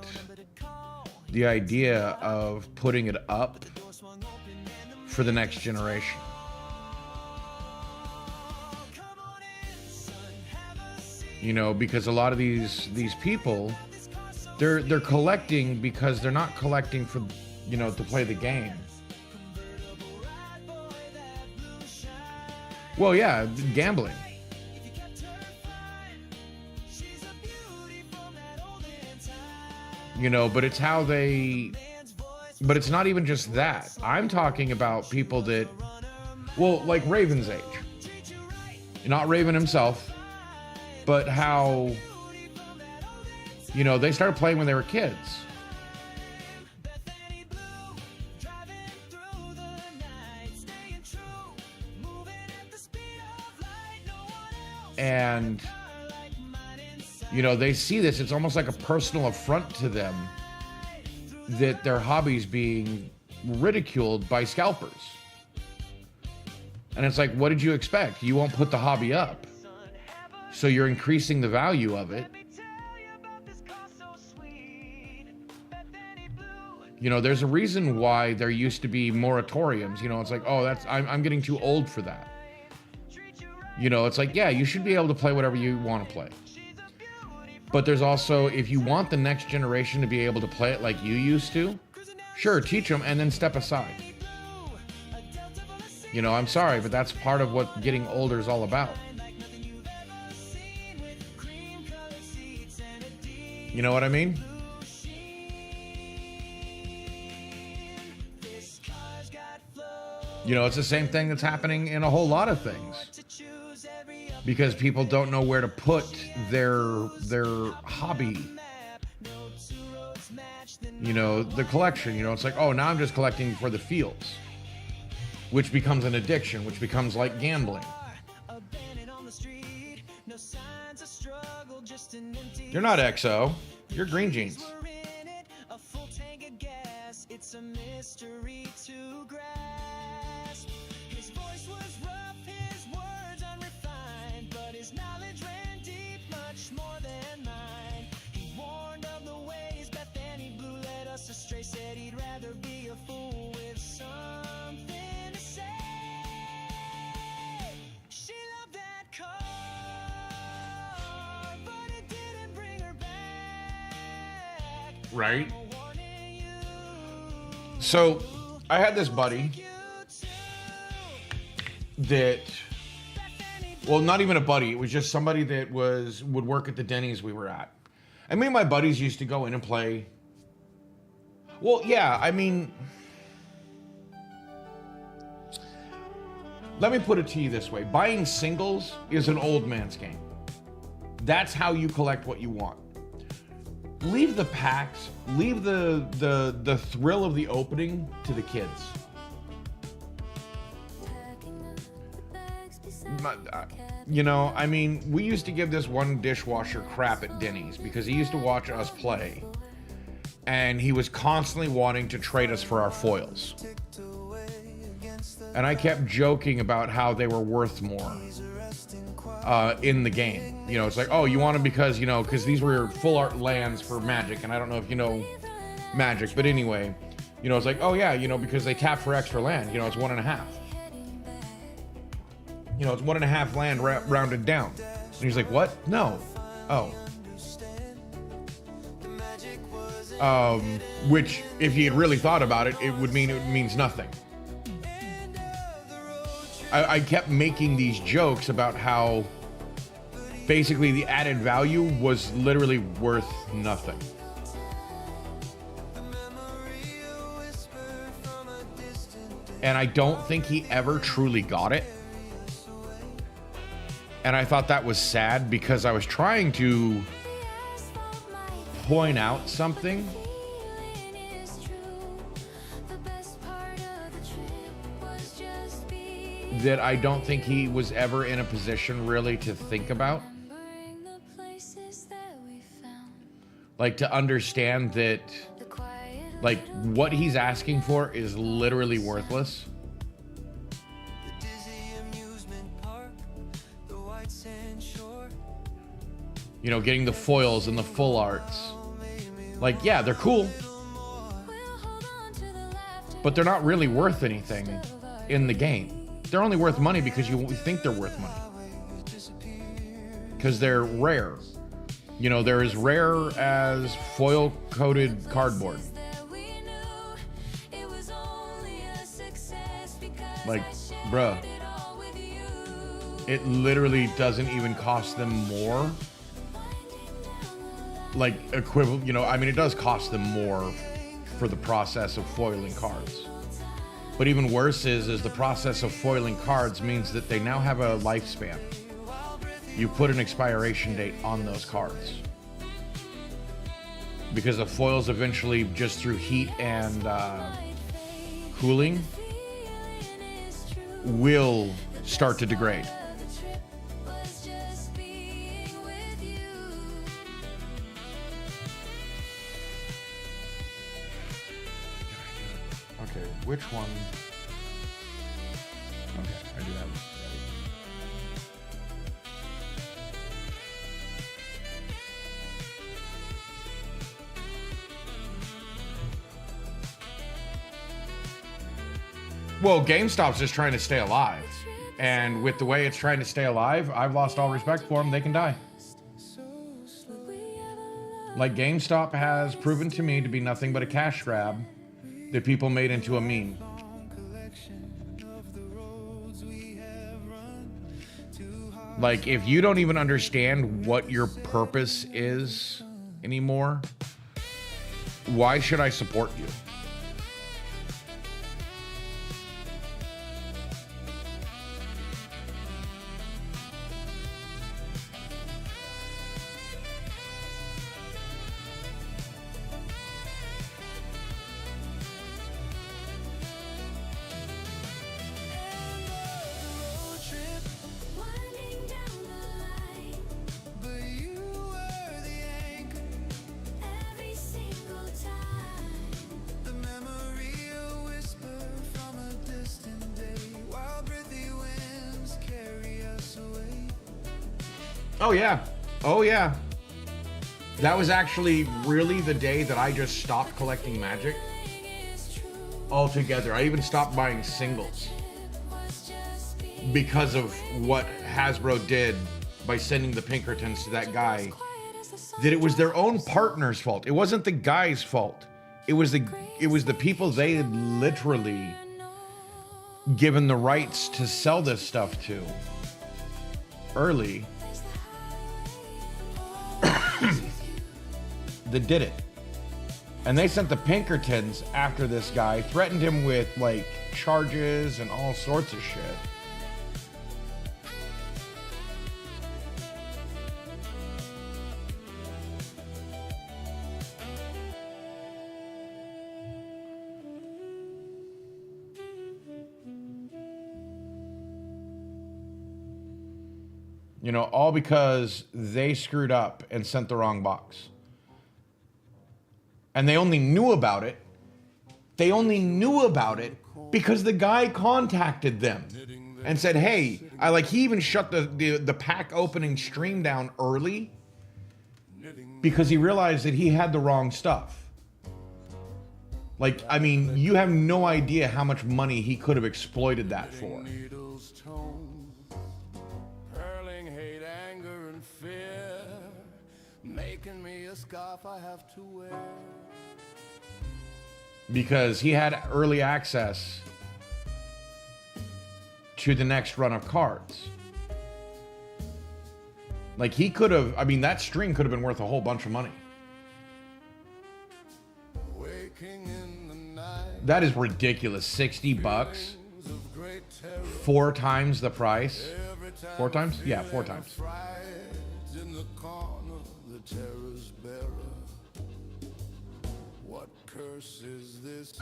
the idea of putting it up for the next generation. You know, because a lot of these people, they're collecting because they're not collecting for, you know, to play the game. Well, yeah, gambling. You know, but it's how they, but it's not even just that. I'm talking about people that, well, like Raven's age. Not Raven himself, but how, you know, they started playing when they were kids. And, you know, they see this, it's almost like a personal affront to them that their hobby's being ridiculed by scalpers. And it's like, what did you expect? You won't put the hobby up. So you're increasing the value of it. You know, there's a reason why there used to be moratoriums. You know, it's like, oh, that's, I'm getting too old for that. You know, it's like, yeah, you should be able to play whatever you want to play. But there's also, if you want the next generation to be able to play it like you used to, sure, teach them and then step aside. You know, I'm sorry, but that's part of what getting older is all about. You know what I mean? You know, it's the same thing that's happening in a whole lot of things. Because people don't know where to put their hobby. You know, the collection, you know, it's like, oh, now I'm just collecting for the feels. Which becomes an addiction, which becomes like gambling. You're not XO, you're Green Jeans. It's a mystery to grasp. His voice was rough, his words unrefined, but his knowledge ran deep, much more than mine. He warned of the ways Bethany Blue led us astray, said he'd rather be a fool with something to say. She loved that car, but it didn't bring her back. Right? So, I had this buddy that, well, not even a buddy, it was just somebody that would work at the Denny's we were at. And me and my buddies used to go in and play. Well, yeah, I mean, let me put it to you this way. Buying singles is an old man's game. That's how you collect what you want. Leave the packs, leave the thrill of the opening to the kids. You know, I mean, we used to give this one dishwasher crap at Denny's because he used to watch us play. And he was constantly wanting to trade us for our foils. And I kept joking about how they were worth more. In the game, you know, it's like, oh, you want them because, you know, because these were full art lands for Magic, and I don't know if you know Magic, but anyway, you know, it's like, oh yeah, you know, because they tap for extra land, you know, it's 1.5. You know, it's 1.5 land rounded down. And he's like, what? No. Oh. Which, if he had really thought about it, it means nothing. I kept making these jokes about how basically the added value was literally worth nothing. And I don't think he ever truly got it. And I thought that was sad because I was trying to point out something. That I don't think he was ever in a position really to think about. Like to understand that, like, what he's asking for is literally worthless. You know, getting the foils and the full arts. Like, yeah, they're cool. But they're not really worth anything. in the game. They're only worth money because you think they're worth money. Because they're rare. You know, they're as rare as foil-coated cardboard. Like, bruh, it literally doesn't even cost them more. Like, equivalent, you know, I mean, it does cost them more for the process of foiling cards. But even worse is the process of foiling cards means that they now have a lifespan. You put an expiration date on those cards. Because the foils eventually, just through heat and cooling, will start to degrade. Okay, which one? Okay, I do have it. Well, GameStop's just trying to stay alive. And with the way it's trying to stay alive, I've lost all respect for them. They can die. Like, GameStop has proven to me to be nothing but a cash grab that people made into a meme. Like, if you don't even understand what your purpose is anymore, why should I support you? Oh yeah. Oh yeah. That was actually really the day that I just stopped collecting Magic altogether. I even stopped buying singles because of what Hasbro did by sending the Pinkertons to that guy. That it was their own partner's fault. It wasn't the guy's fault. It was the people they had literally given the rights to sell this stuff to early that did it. And they sent the Pinkertons after this guy, threatened him with like charges and all sorts of shit. You know, all because they screwed up and sent the wrong box. And they only knew about it. They only knew about it because the guy contacted them and said, hey, he even shut the pack opening stream down early because he realized that he had the wrong stuff. Like, I mean, you have no idea how much money he could have exploited that for. Making me a scarf I have to wear. Because he had early access to the next run of cards. Like, he could have, I mean, that string could have been worth a whole bunch of money. That is ridiculous. $60. 4 times the price. 4 times? Yeah, 4 times. Terror's bearer. What curse is this?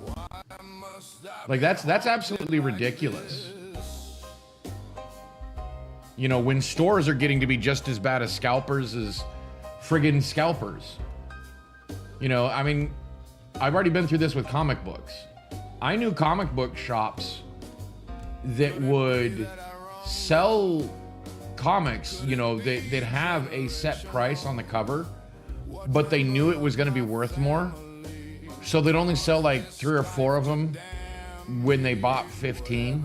Why must I like that's absolutely ridiculous. You know, when stores are getting to be just as bad as scalpers as friggin' scalpers. You know, I mean, I've already been through this with comic books. I knew comic book shops that would sell comics, you know, they'd have a set price on the cover, but they knew it was going to be worth more. So they'd only sell like 3 or 4 of them when they bought 15,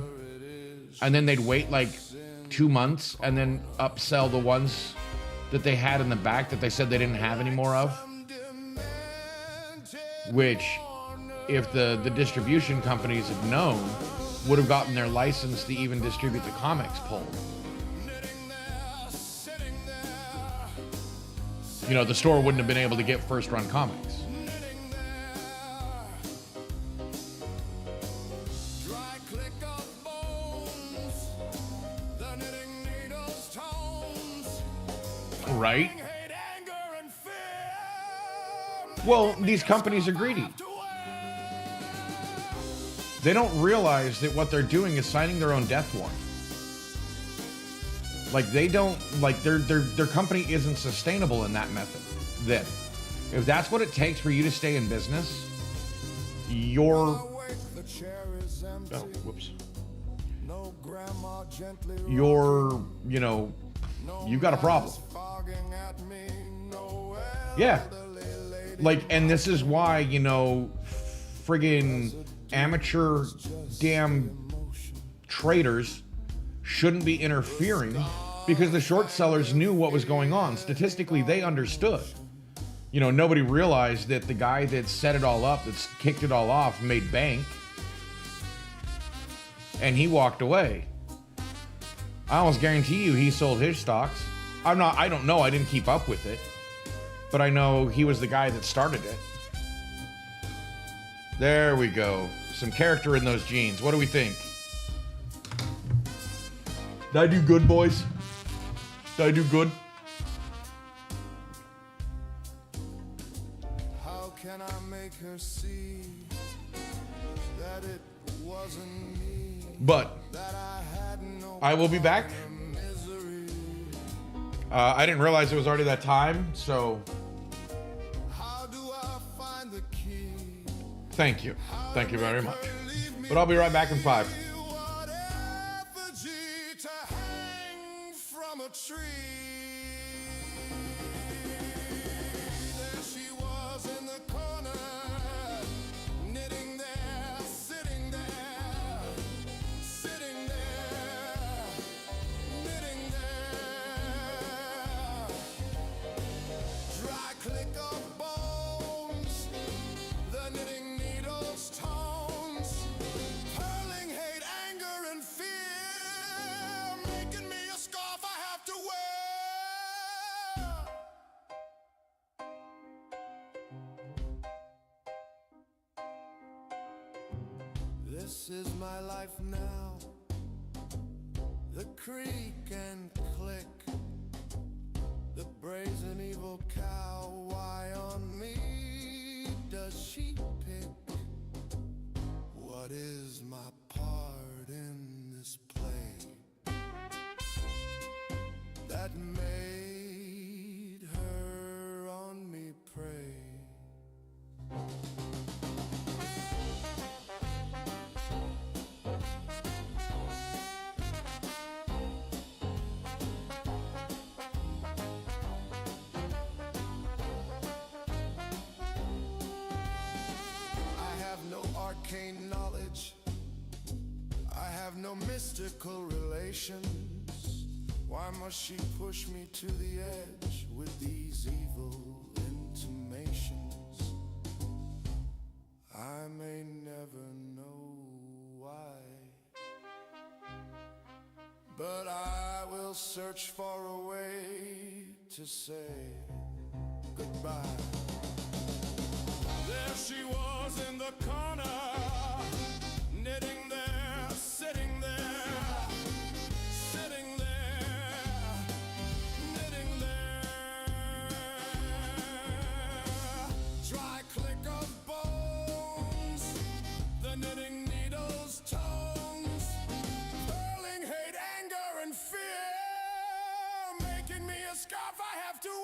and then they'd wait like 2 months and then upsell the ones that they had in the back that they said they didn't have any more of. Which, if the distribution companies had known, would have gotten their license to even distribute the comics pulled. You know, the store wouldn't have been able to get first run comics. Right? Well, these companies are greedy. They don't realize that what they're doing is signing their own death warrant. Like, they don't, like, their company isn't sustainable in that method. Then, if that's what it takes for you to stay in business, you're, oh, whoops. You're, you know, you've got a problem. Yeah. Like, and this is why, you know, friggin' amateur damn traders shouldn't be interfering, because the short sellers knew what was going on. Statistically, they understood. You know, nobody realized that the guy that set it all up, that kicked it all off, made bank. And he walked away. I almost guarantee you he sold his stocks. I don't know, I didn't keep up with it. But I know he was the guy that started it. There we go. Some character in those jeans. What do we think? Did I do good, boys? Did I do good? How can I make her see that it wasn't me? But I will be back. I didn't realize it was already that time, so How do I find the key? thank you. Thank you very much. But I'll be right back in 5. What effigy to hang from a tree? There she was in the corner, knitting there, sitting there, sitting there, knitting there. Dry click of bones, the knitting needles tones, hurling hate, anger, and fear, making me a scarf I have to wear. This is my life now. The creak and click, the brazen evil cow. Why on me does she pick? What is my part in this play that made her on me prey? I have no arcane knowledge, I have no mystical relations. Why must she push me to the edge with these evil intimations? I may never know why, but I will search for a way to say goodbye. There she was in the corner, knitting there, sitting there, sitting there, knitting there. Dry click of bones, the knitting needles tones, hurling hate, anger, and fear, making me a scarf I have to wear.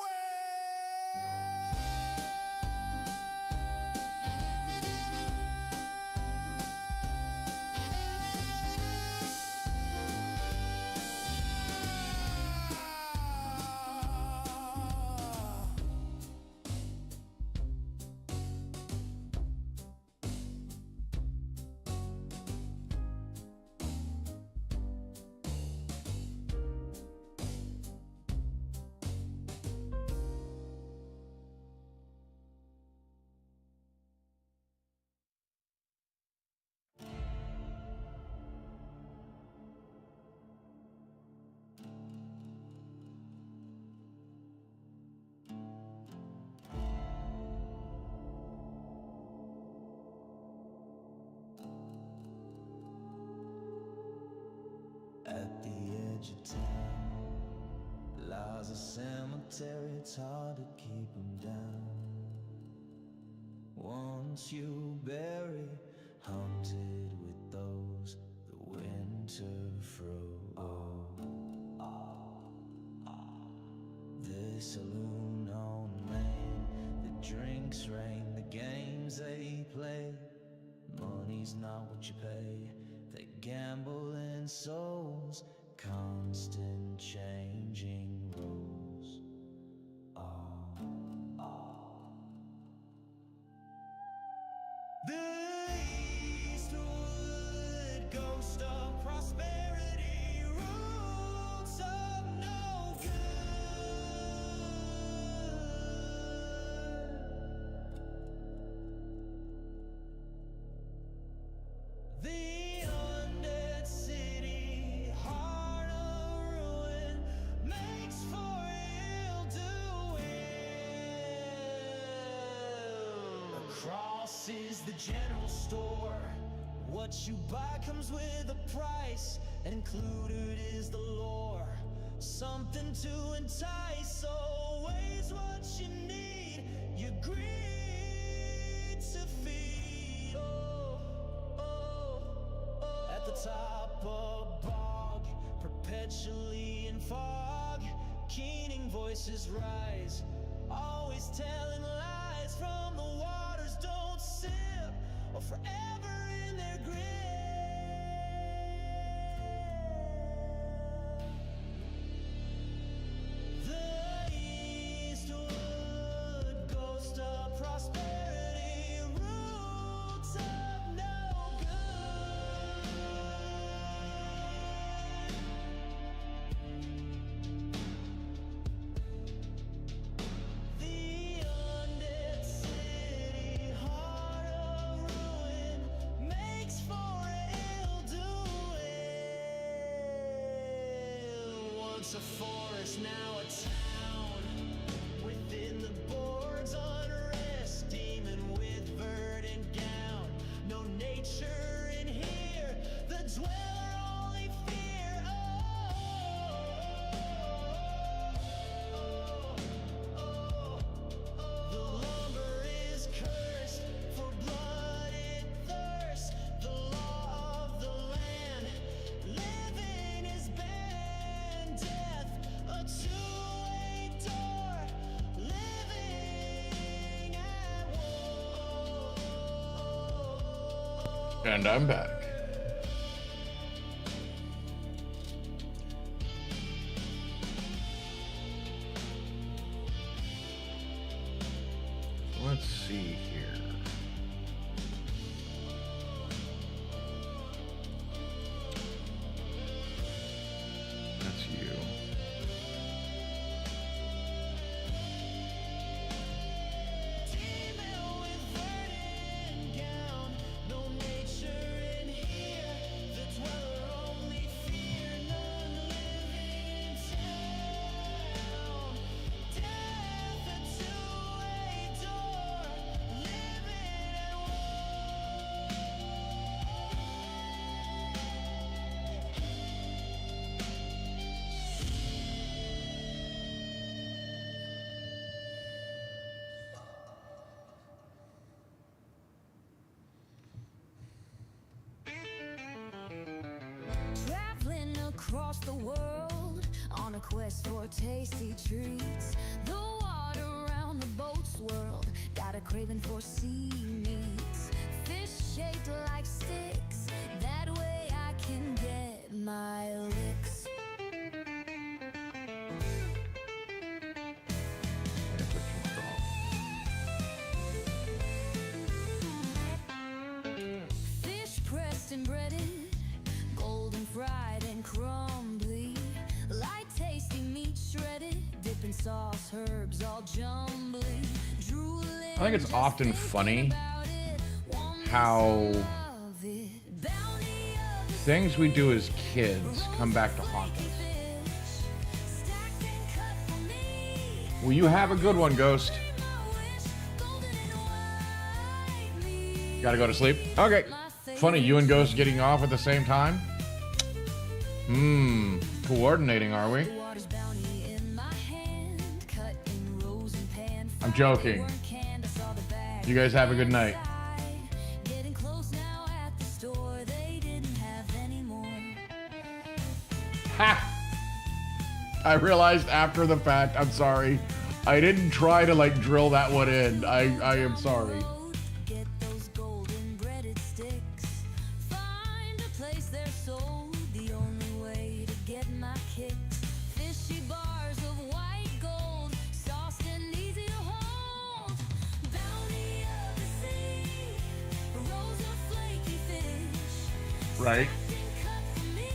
Sky's a cemetery, it's hard to keep them down. Once you bury, haunted with those the winter froze. The saloon on Main, the drinks rain, the games they play. Money's not what you pay. They gamble in souls, constant changing rules. The Eastwood ghost of prosperity, roots of no good. The undead city, heart of ruin, makes for ill doing. Across is the general store. What you buy comes with a price, and included is the lore. Something to entice, always what you need. Your greed to feed. At the top of bog, perpetually in fog, keening voices rise, always telling lies from the waters. Don't sip, or forever in their grip. The Eastwood ghost of prosperity, roots of no good. The undead city, heart of ruin, makes for ill doing. Once a forest, now a town. Within the boards, unrest, demon with verdant gown. No nature in here, the dweller only fear. The lumber is cursed, for blood it thirsts. The law of the land, living is banned. Death, a two-way door, living at war. And I'm back. Let's see here. That's you. Demon with verdant gown, no nature in here. The dweller only fear, none living in town. Death, a two-way door, living at Traveling across the world on a quest for tasty treats. The water around the boat swirled, got a craving for sea meats. Fish shaped like sticks, that way I can get my licks. That's what you call. Fish pressed and breaded, golden fried and crumbly. Light tasty meat shredded, dipping sauce, herbs all jumbly. Drooling, I think it's often just funny thinking about it, warmness how of it. Bounty of the things we do as kids come back to haunt us. fish, stacked and cut for me. Will you have a good one, Ghost? My wish, golden and white meat. Gotta go to sleep? Okay. Funny, you and Ghost getting off at the same time? Coordinating, are we? The water's bounty in my hand. I'm joking. You guys have a good night. Getting close now at the store, they didn't have any more. Ha! I realized after the fact, I'm sorry. I didn't try to like drill that one in. I am sorry. Get those golden breaded sticks. Find a place they're sold. The only way to get my kicks. Fishy bars of white gold, sauced and easy to hold. Bounty of the sea, rolls of flaky fish. Right. Cut for me,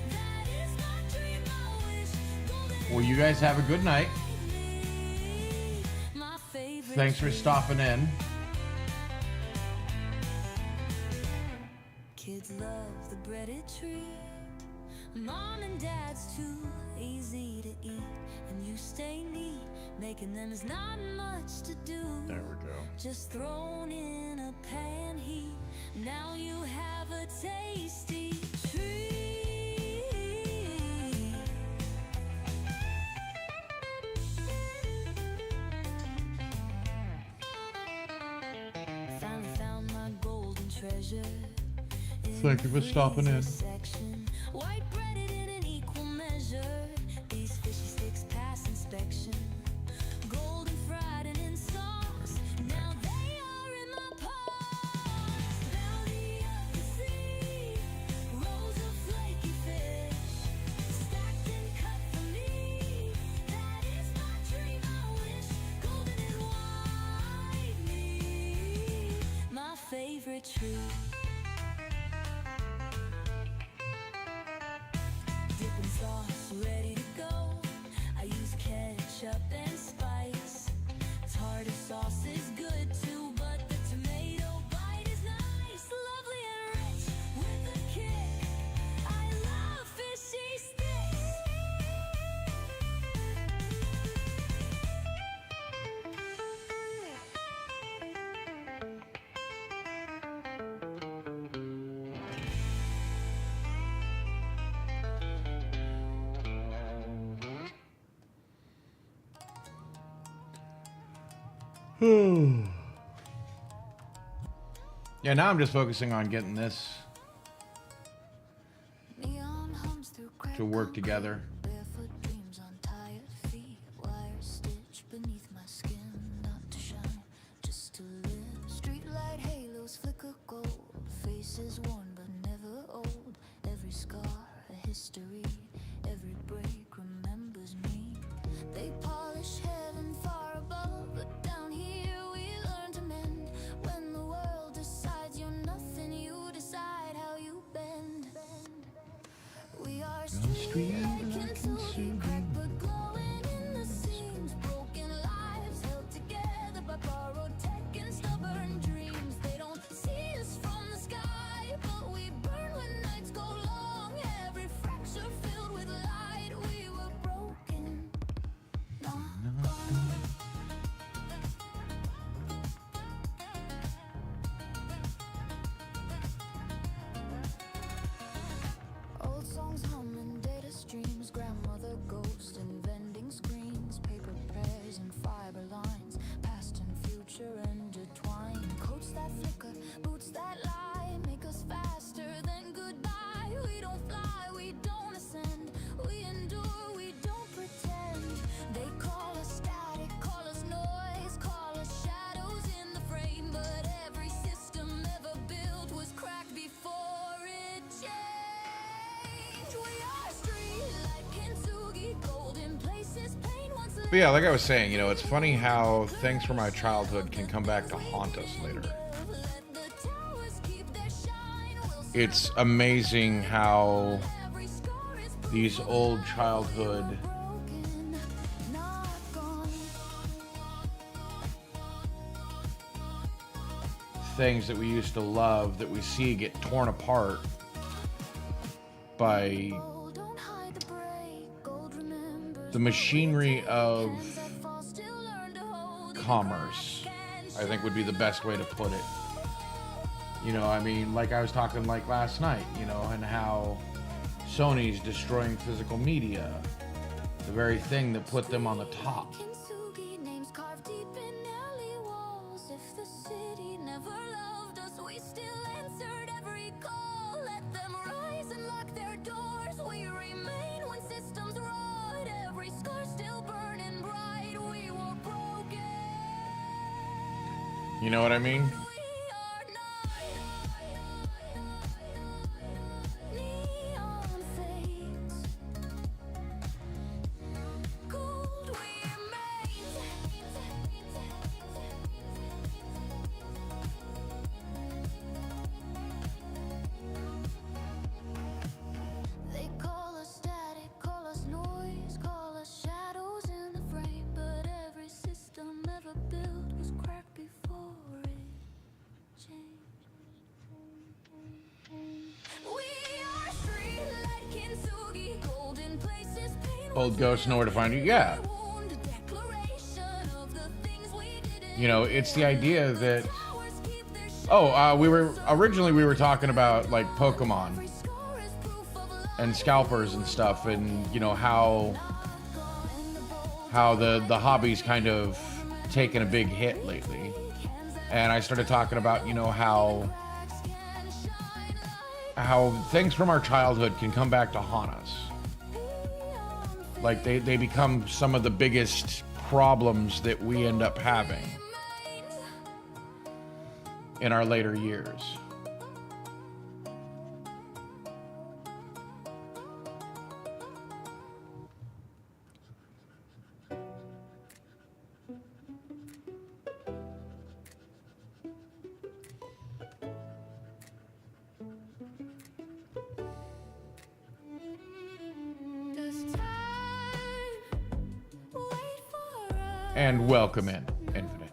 that is my dream, I wish. Golden Well, you guys have a good night. my favorite. Thanks for stopping in. Kids love the breaded treat. Mom and dad's too easy to eat. And you stay neat. Making them is not much to do. There we go. Just thrown in a pan heat. Now you have a tasty treat. Finally found my golden treasure. Thank you for stopping in. Section. White breaded in an equal measure. These fishy sticks pass inspection. Golden fried and in sauce. Now they are in my paws. Bounty of the sea. Rolls of flaky fish. Stacked and cut for me. That is my dream, I wish. Golden and white meat. My favorite treat. Dipping sauce ready to go. I use ketchup and spice. Tartar sauce is good too, but the tomato bite is nice. Lovely and rich with a kick. I love fishy sticks. Yeah, now I'm just focusing on getting this Neon hums through to work together. barefoot dreams on tired feet. Wire stitch beneath my skin, not to shine, just to live. Streetlight halos flicker gold. Faces worn but never old. Every scar a history. Every break remembers me. They polish heaven far above, but down here we learn to mend. When the world decides you're nothing, you decide how you bend. We are street cracked but glowing in the seams. Broken lives held together by borrowed tech and stubborn dreams. They don't see us from the sky, but we burn when nights go long. Every fracture filled with light. We were broken, not gone. Old songs hum and data streams. Grandmother ghost and vending screens. Paper prayers and fiber lines. Past and future intertwine. Coats that flicker, boots that lie. Make us faster than goodbye. We don't fly, we don't ascend. We endure, we don't pretend. They call us static, call us noise, call us shadows in the frame. But every system ever built was cracked before it changed. We are street like Kintsugi, golden places, pain once But yeah, like I was saying, you know, it's funny how things from our childhood can come back to haunt us later. let the towers keep their shine. We'll It's amazing how every scar is these old childhood broken, not gone. things that we used to love that we see get torn apart by Oh, don't hide the break. Gold remembers the machinery of hands that fall, still learn to hold. commerce, I think would be the best way to put it. You know, I mean, like I was talking like last night, you know, and how Sony's destroying physical media, the very thing that put them on the top. Kintsugi names carved deep never loved us, we still answered every call. Let them rise and lock their doors. We remain when systems rot. Every scar still burning bright. We were broken. You know what I mean? We are not neon fades. Cold we They call us static, call us noise, call us shadows in the frame. But every system ever built was cracked before it changed. We are street like Kintsugi, golden places, pain Old ghosts know where to find you. Yeah. wound, declaration of the things we didn't. You know, it's the idea that, Powers keep their we were talking about like Pokemon scar is proof of love. and scalpers and stuff, and you know how the hobby's kind of taken a big hit lately. And I started talking about, you know, how things from our childhood can come back to haunt us. Like they become some of the biggest problems that we end up having in our later years. Does time wait for us? And welcome in, Infinite.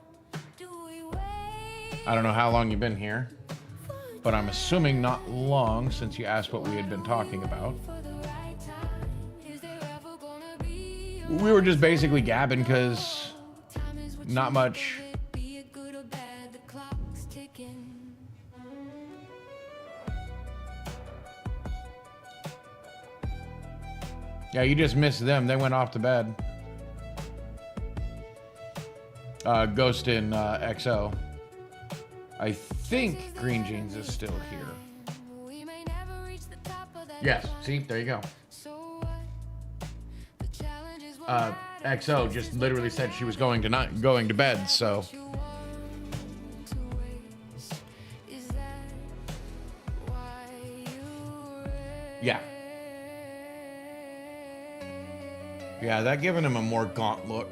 Do we wait I don't know how long you've been here, but I'm assuming not long, since you asked what we had been talking about. for the right time? Is there ever gonna be a We were just basically gabbing because time is what not you much. make of it, be it good or bad, the clock's ticking. Yeah, you just missed them. They went off to bed. Ghost in XO. I think Green Jeans is still here. We may never reach the top of that Yes, see, there you go. so what? The challenge is what XO just literally said she was going to bed, so you want to waste. Is that why you yeah. Yeah, that giving him a more gaunt look.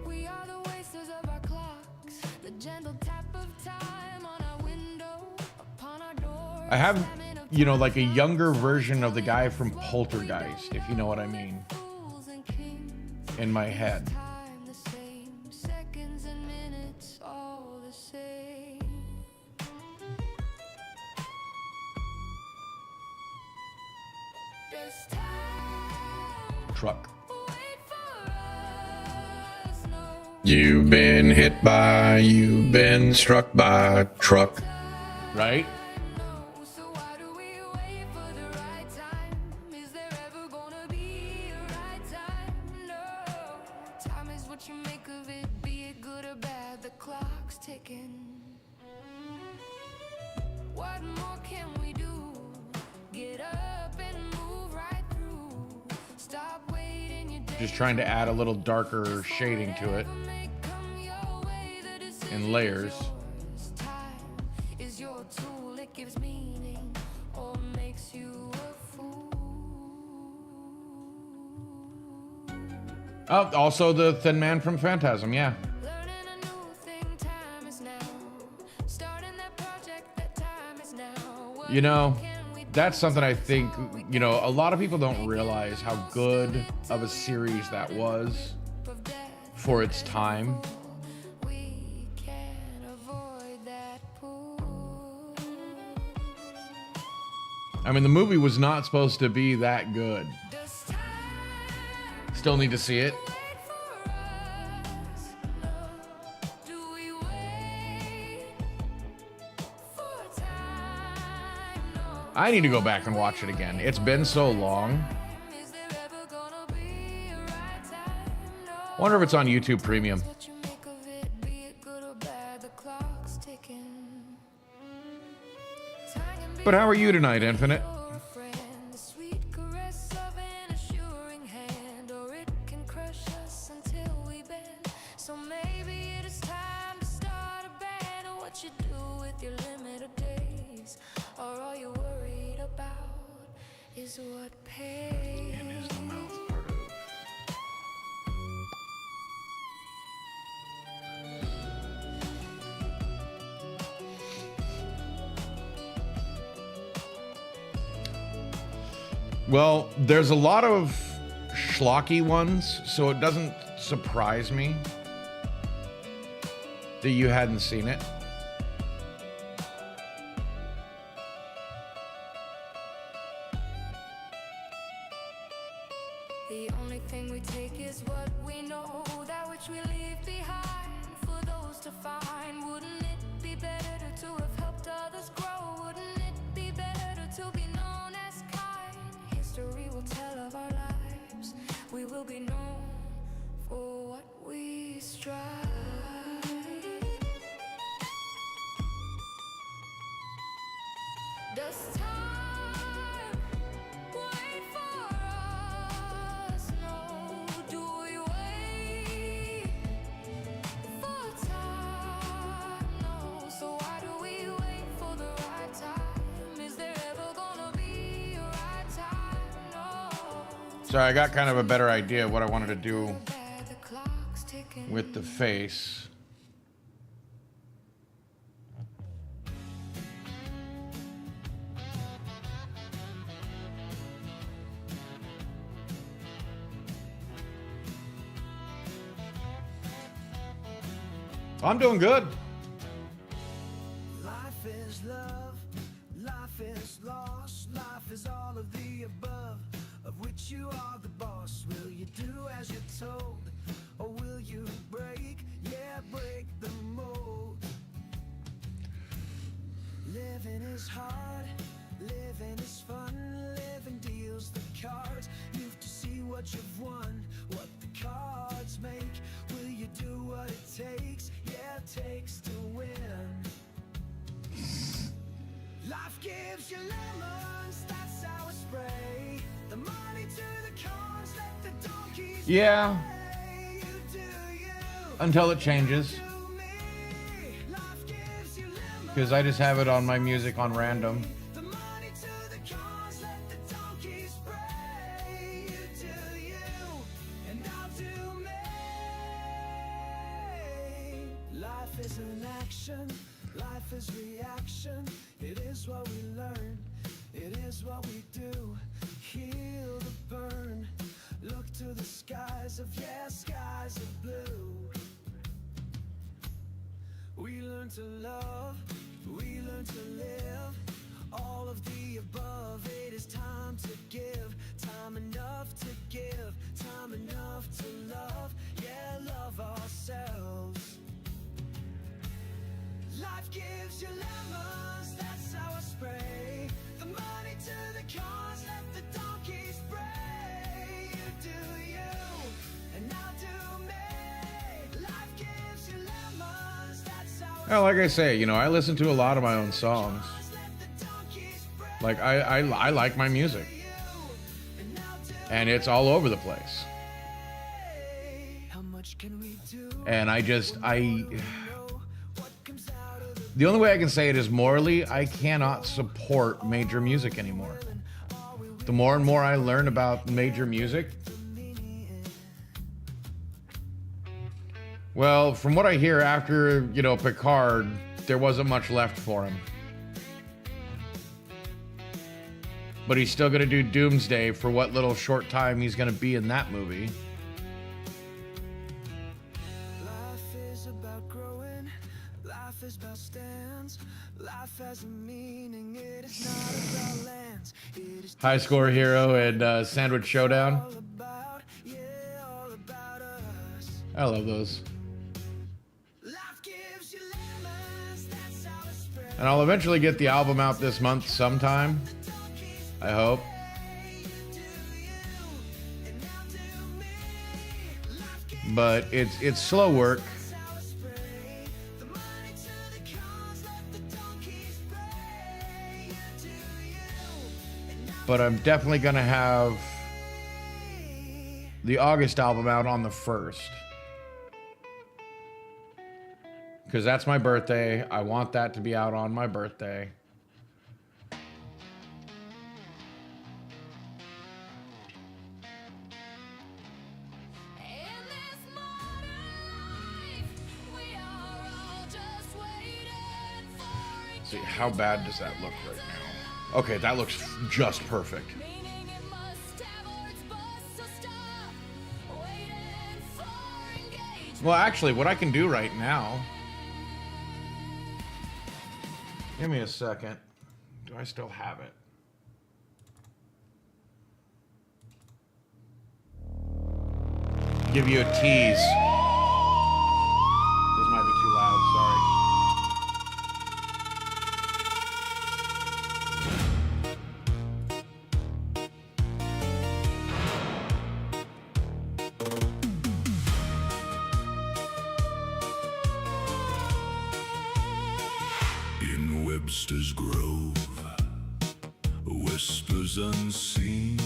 We are the wasters of our clocks, the gentle tap of time on our window, upon our door. I have, you know, like a younger version of the guy from Poltergeist, if you know what I mean, Fools and kings, in my head. time the same, seconds and minutes all the same. Does time Truck. wait for us? No. You've been hit by, you've been struck by a truck. Right? So why do we wait for the right time? Is there ever gonna be a right time? No. Time is what you make of it, be it good or bad, the clock's ticking. What more can we do? Get up and move right through. Stop waiting your day. Just trying to add a little darker shading to it May come your way, the decision in layers. time is your tool, it gives meaning or makes you a fool. Oh, also the Thin Man from Phantasm, yeah. Learning a new thing, time is now. Starting that project, that time is now. What You know, can we do? that's something I think, you know, a lot of people don't realize how good of a series that was Of death, for its time. we can't avoid that pool. I mean, the movie was not supposed to be that good. Does time Still need to see it. wait for us? No. Do we wait for time? No. I need to go back and watch it again. It's been so long. Is there ever gonna be a right time? No. Wonder if it's on YouTube Premium. What you make of it, be it good or bad, the clock's ticking. But how are you tonight, Infinite? Your friend, the sweet caress of an assuring hand, or it can crush us until we bend. So maybe it is time to start a band. Or what you do with your limited days, or all you're worried about is what pays. And is the mouth part of Well, there's a lot of schlocky ones, so it doesn't surprise me that you hadn't seen it. The only thing we take is what we know, that which we leave behind for those to find. Wouldn't it be better to have helped others grow? Wouldn't it be better to be known as kind? History will tell of our lives. We will be known for what we strive. Does time wait for us? No. Do we wait for time? No. So why do we wait for the right time? Is there ever gonna be a right time? No. So I got kind of a better idea of what I wanted to do There the clock's ticking. with the face. I'm doing good. Life is love, life is lost, life is all of the above, of which you are the boss. Will you do as you're told, or will you break, yeah, break the mold? Living is hard, living is fun, living deals the cards. You've to see what you've won, what the cards make. Will you do what it takes, yeah, it takes to win? Life gives you lemons, that's how I spray. The money to the cons, let the donkeys Yeah, play. You do you, until it changes. do me. Life gives you lemons, Because I just have it on my music on random. the money to the cons, let the donkeys spray. You do you, and I'll do me. Life is an action, life is reaction. It is what we learn, it is what we do. Heal the burn, look to the skies of, yeah, skies of blue. We learn to love, we learn to live. All of the above, it is time to give. Time enough to give, time enough to love. Yeah, love ourselves. Life gives you lemons, that's how I spray. The money to the cons, let the donkeys spray. You do you, and I'll do me. Life gives you lemons, that's how I Well, like I say, you know, I listen to a lot of my own songs. let the donkeys spray. Like I like my music, and it's all over the place. How much can we do? And I Know what comes out of the the only way I can say it is morally, I cannot support major music anymore. The more and more I learn about major music, well, from what I hear after, you know, Picard, there wasn't much left for him. But he's still gonna do Doomsday for what little short time he's gonna be in that movie. life is about growing, life is about stands, life has a meaning, it is not about lands, it is High Score Hero and Sandwich Showdown. all about, yeah, all about us. I love those. Life gives you lemons, that's how I spread. And I'll eventually get the album out this month sometime. I hope. But it's slow work. but I'm definitely gonna have the August album out on the 1st. Because that's my birthday. I want that to be out on my birthday. In this modern life, we are all just waiting for See, how bad does that look right now? Okay, that looks just perfect. meaning it must have or it's bust, so stop waiting for engagement. Well, actually, what I can do right now... Give me a second. Do I still have it? Give you a tease. This might be too loud, sorry. In Webster's Grove, whispers unseen,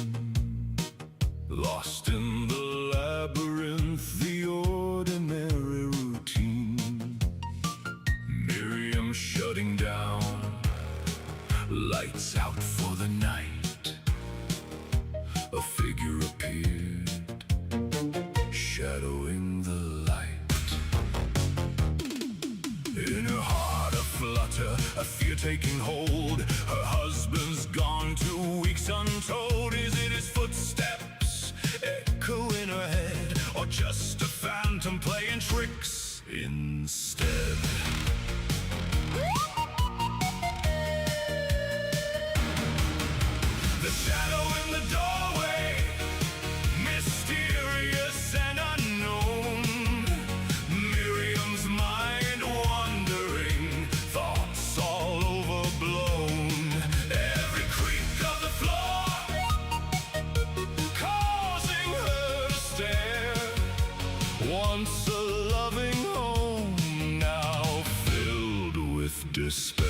lost in the labyrinth, the ordinary routine. Miriam shutting down, lights out for the night. A figure appeared, shadowing the light. In her heart a flutter, a fear taking hold. Her husband's gone, 2 weeks untold. Is it his footsteps echo in her head, or just a phantom playing tricks instead? The shadow in the doorway, mysterious and unknown. Miriam's mind wandering, thoughts all overblown. Every creak of the floor causing her to stare. Once a loving home, now filled with despair.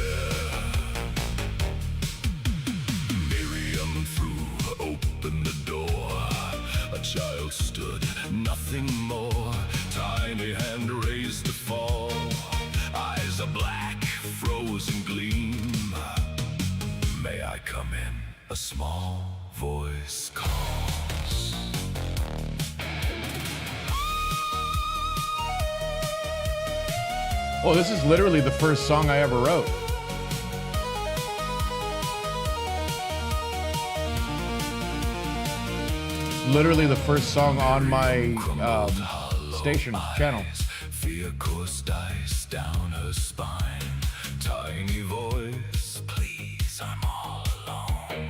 Miriam threw open the door. A child stood, nothing more. Tiny hand raised to fall. Eyes a black, frozen gleam. May I come in? A small voice calls. Oh, this is literally the first song I ever wrote. Literally the first song on my station channel. Fear coursed ice down her spine. Tiny voice, please, I'm all alone.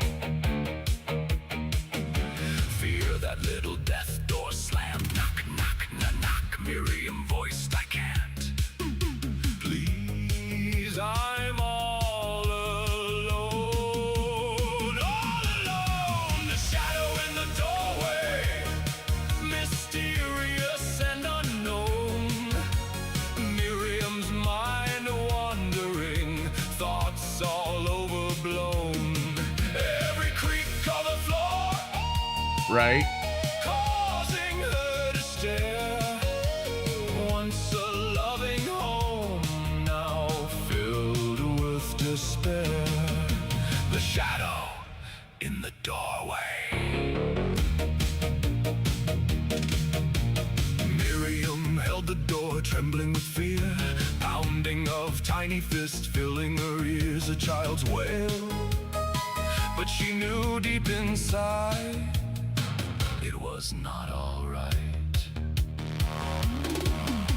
Fear that little death door slam. Knock, knock, knock, knock. Miriam voiced, I can't. Please, I'm all alone. All alone. The shadow in the doorway, mysterious and unknown. Miriam's mind wandering, thoughts all overblown. Every creak of the floor Right? causing her to stare. Once a loving home, now filled with despair. The shadow in the doorway. Miriam held the door, trembling with fear. Pounding of tiny fists filling her ears. A child's wail, but she knew deep inside it was not all right.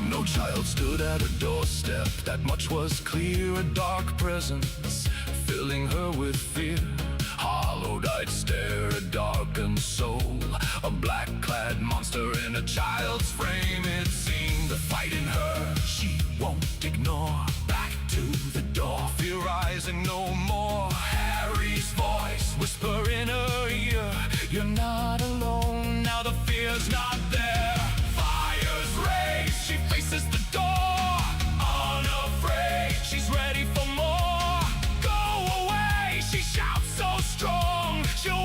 No child stood at a doorstep, that much was clear. A dark presence filling her with fear. Hollow-eyed stare, a darkened soul. A black-clad monster in a child's frame. It seemed the fight in her she won't ignore. Back to the door, fear rising no more. Harry's voice whisper in her ear, you're not alone, now the fear's not there. Fire's rage, she faces the door. Unafraid, she's ready for more. Go away, she shouts so strong. She'll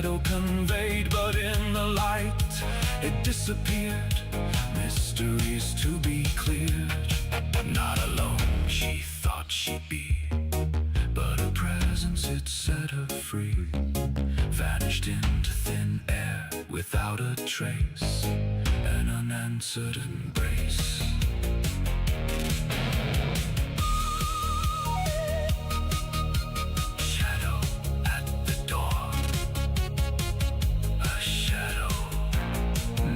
shadow conveyed, but in the light it disappeared. Mysteries to be cleared. Not alone she thought she'd be, but her presence it set her free. Vanished into thin air without a trace, an unanswered embrace. Shadow at the door, a shadow,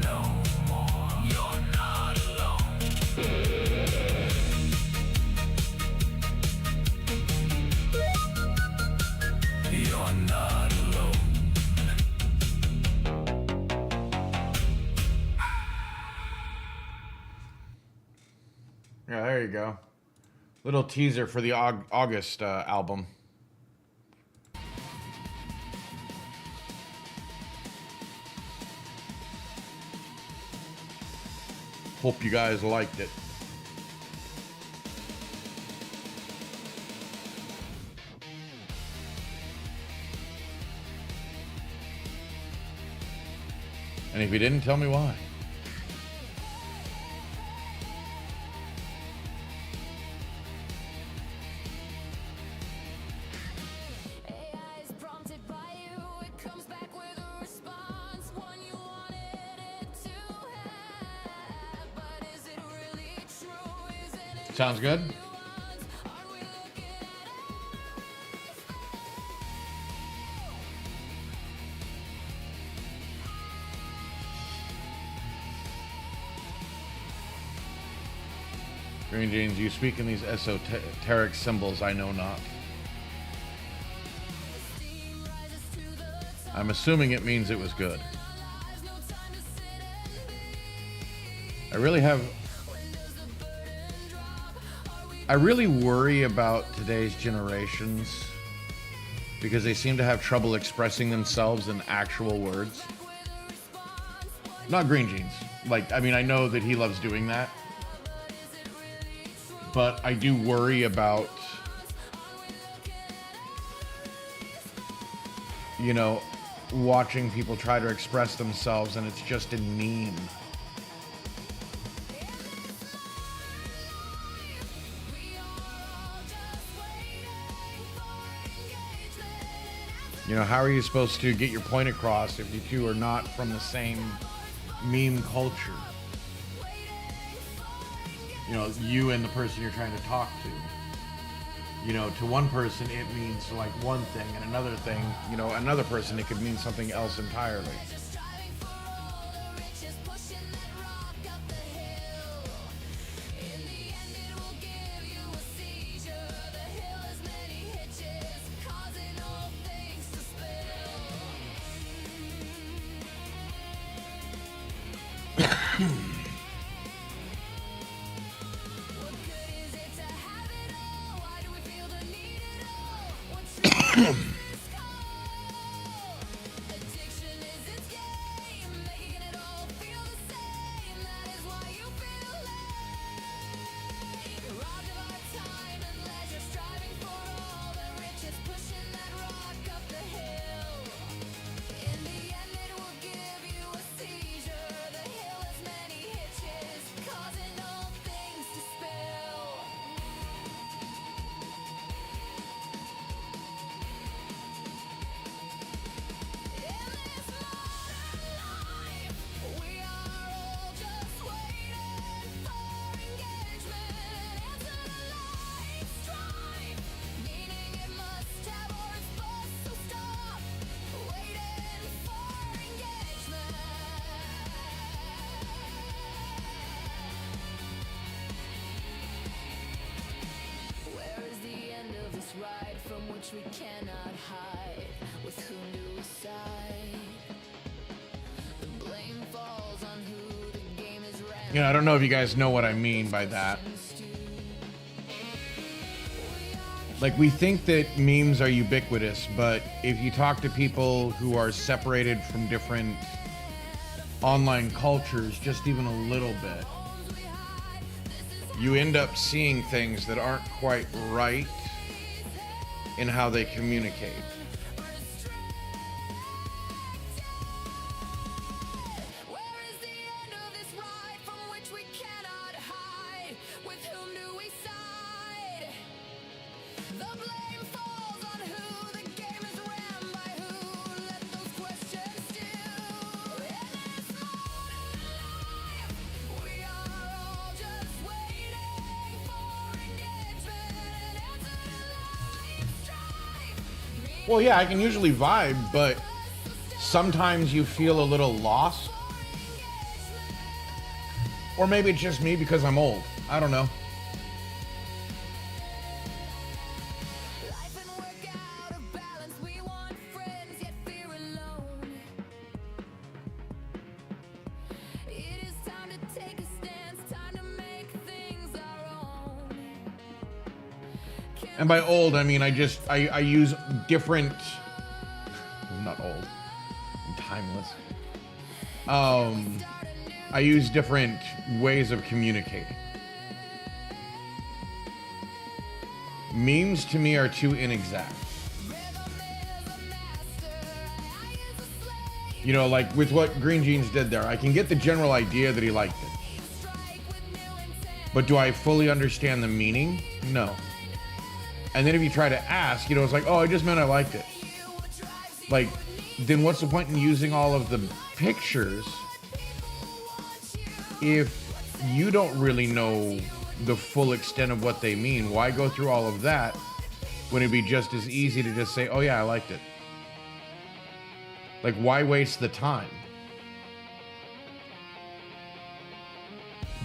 no more. You're not alone. You're not alone. Yeah, there you go. Little teaser for the August album. Hope you guys liked it. And if you didn't, tell me why. AI is prompted by you, it comes back with a response, one you wanted it to have. But is it really true? Isn't it Sounds good? nuance? Are we looking at Green Jeans, you speak in these esoteric symbols I know not. steam rises to the top? I'm assuming it means it was good. There's no time to sit and be. I really have. When does the burden drop? Are we I really worry about today's generations because they seem to have trouble expressing themselves in actual words. back with a response? Not Green Jeans. Like, I mean, I know that he loves doing that, Is it really true? but I do worry about, you know, watching people try to express themselves and it's just a meme. You know, how are you supposed to get your point across if you two are not from the same meme culture? You know, you and the person you're trying to talk to. You know, to one person it means like one thing, and another thing, you know, another person it could mean something else entirely. Striving for all the riches, pushing that rock up the hill. In the end, it will give you a seizure. The hill has many hitches, causing all things to spill. What good is it to have it all? Why do we feel the need at all? What truth is called? Addiction is its game, making it all feel the same. That is why you feel lame. Robbed of our time and leisure, striving for all the riches, pushing that rock up the hill. In the end, it will give you a seizure. The hill has many hitches, causing all things to spill. In this modern life, we are all just waiting for engagement. Answer to life's strife, meaning it must have or it's supposed to stop. Waiting for engagement. Where is the end of this ride from which we cannot hide? With whom do we side? The blame falls on who the game is ran. You know, I don't know if you guys know what I mean by that. Like, we think that memes are ubiquitous, but if you talk to people who are separated from different online cultures just even a little bit, you end up seeing things that aren't quite right in how they communicate. Well, yeah, I can usually vibe, but sometimes you feel a little lost. Or maybe it's just me because I'm old. I don't know. Life and work out of balance. We want friends, yet fear alone. It is time to take a stance, time to make things our own. And by old, I mean I use different. I'm not old. I'm timeless. I use different ways of communicating. Memes to me are too inexact. You know, like with what Green Jeans did there, I can get the general idea that he liked it. But do I fully understand the meaning? No. And then if you try to ask, you know, it's like, oh, I just meant I liked it. Like, then what's the point in using all of the pictures if you don't really know the full extent of what they mean? Why go through all of that when it'd be just as easy to just say, oh yeah, I liked it? Like, why waste the time?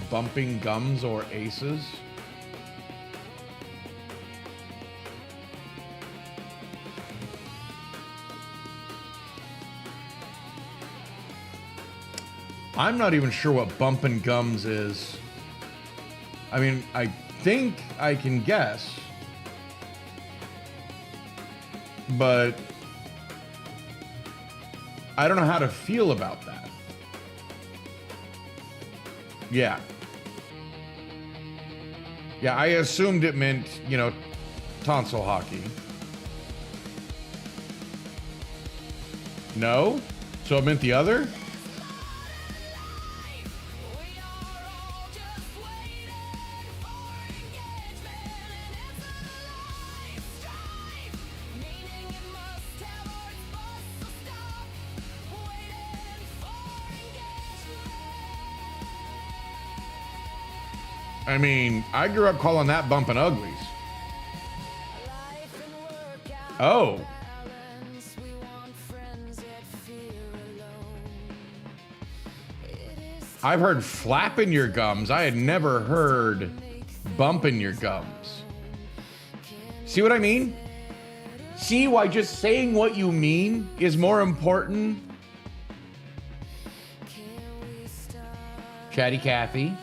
Bumping gums or aces? I'm not even sure what bumping gums is. I mean, I think I can guess, but I don't know how to feel about that. Yeah. Yeah, I assumed it meant, you know, tonsil hockey. No? So it meant the other? I mean, I grew up calling that bumping uglies. Oh. I've heard flapping your gums. I had never heard bumping your gums. See what I mean? See why just saying what you mean is more important? Chatty Cathy.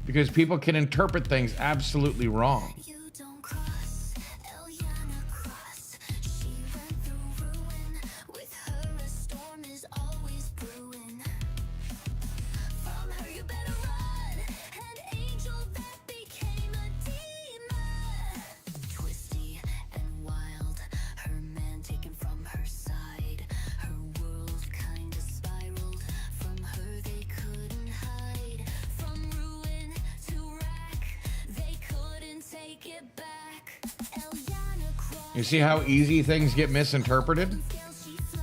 Because people can interpret things absolutely wrong. You don't cross, Eliana cross. She ran through ruin. With her a storm is always brewing. From her you better run. An angel that became a demon. Twisty and wild, her man taken from her side. Her world kinda spiraled. From her they couldn't hide. From ruin to wreck, they couldn't take it back. Eliana crossed. You see how easy things get misinterpreted? She fly,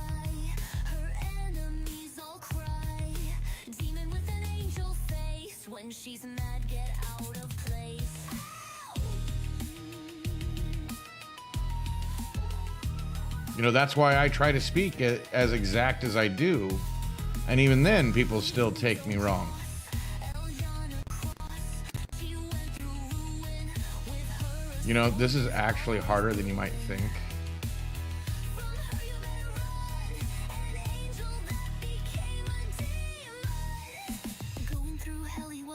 her enemies all cry. Demon with an angel face. When she's mad, get out of place. You know, that's why I try to speak as exact as I do. And even then, people still take me wrong. You know, this is actually harder than you might think.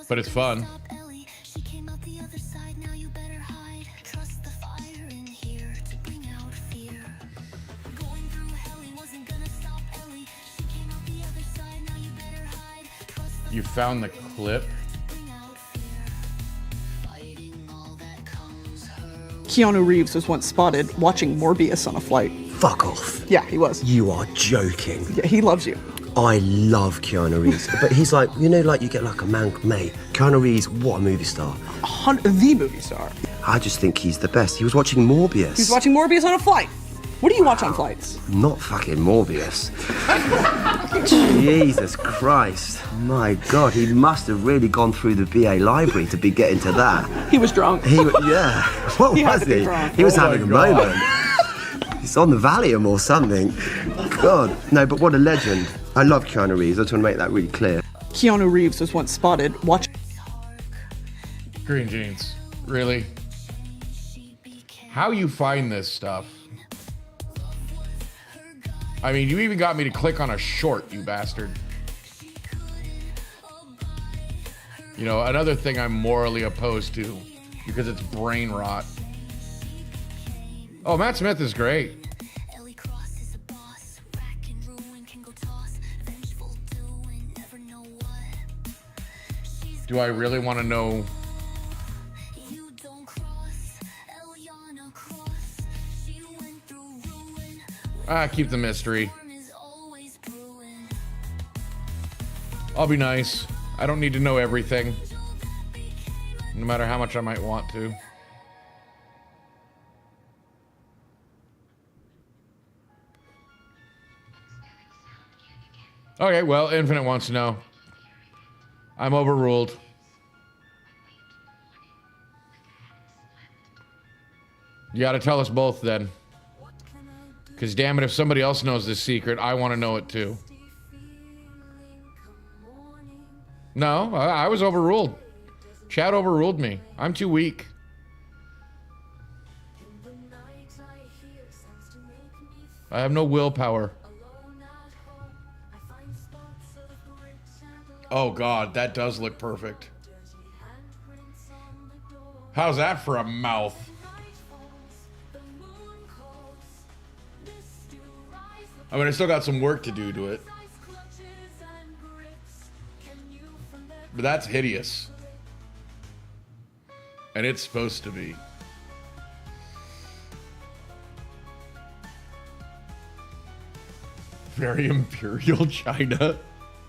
But it's fun. She came out the other side, now you better hide. Trust the fire in here to bring out fear. Going through hell, he wasn't gonna stop Ellie. She came out the other side, now you better hide. Trust the You found the clip? bring out fear. Fighting all that comes her Keanu Reeves was once spotted watching Morbius on a flight. Fuck off. Yeah, he was. You are joking. Yeah, he loves you. I love Keanu Reeves. But he's like, you know, like you get like a man, mate. Keanu Reeves, what a movie star. The movie star. I just think he's the best. He was watching Morbius. He's watching Morbius on a flight What do you watch on flights? Not fucking Morbius. Jesus Christ. My God, he must have really gone through the BA library to be getting to that. He was drunk. Yeah. What He had was to be he? drunk. He was Oh having a my moment. He's on the Valium or something. God. No, but what a legend. I love Keanu Reeves. I just want to make that really clear. Keanu Reeves was once spotted watching. Green jeans. Really? How you find this stuff? I mean, you even got me to click on a short, you bastard. You know, another thing I'm morally opposed to because it's brain rot. Oh, Matt Smith is great. Do I really want to know? Keep the mystery. I'll be nice. I don't need to know everything. No matter how much I might want to. Okay, well, Infinite wants to know. I'm overruled. You gotta tell us both then. Because damn it, if somebody else knows this secret, I want to know it too. No, I was overruled. Chad overruled me. I'm too weak. I have no willpower. Oh God, that does look perfect. How's that for a mouth? I mean, I still got some work to do to it. But that's hideous. And it's supposed to be. Very imperial China.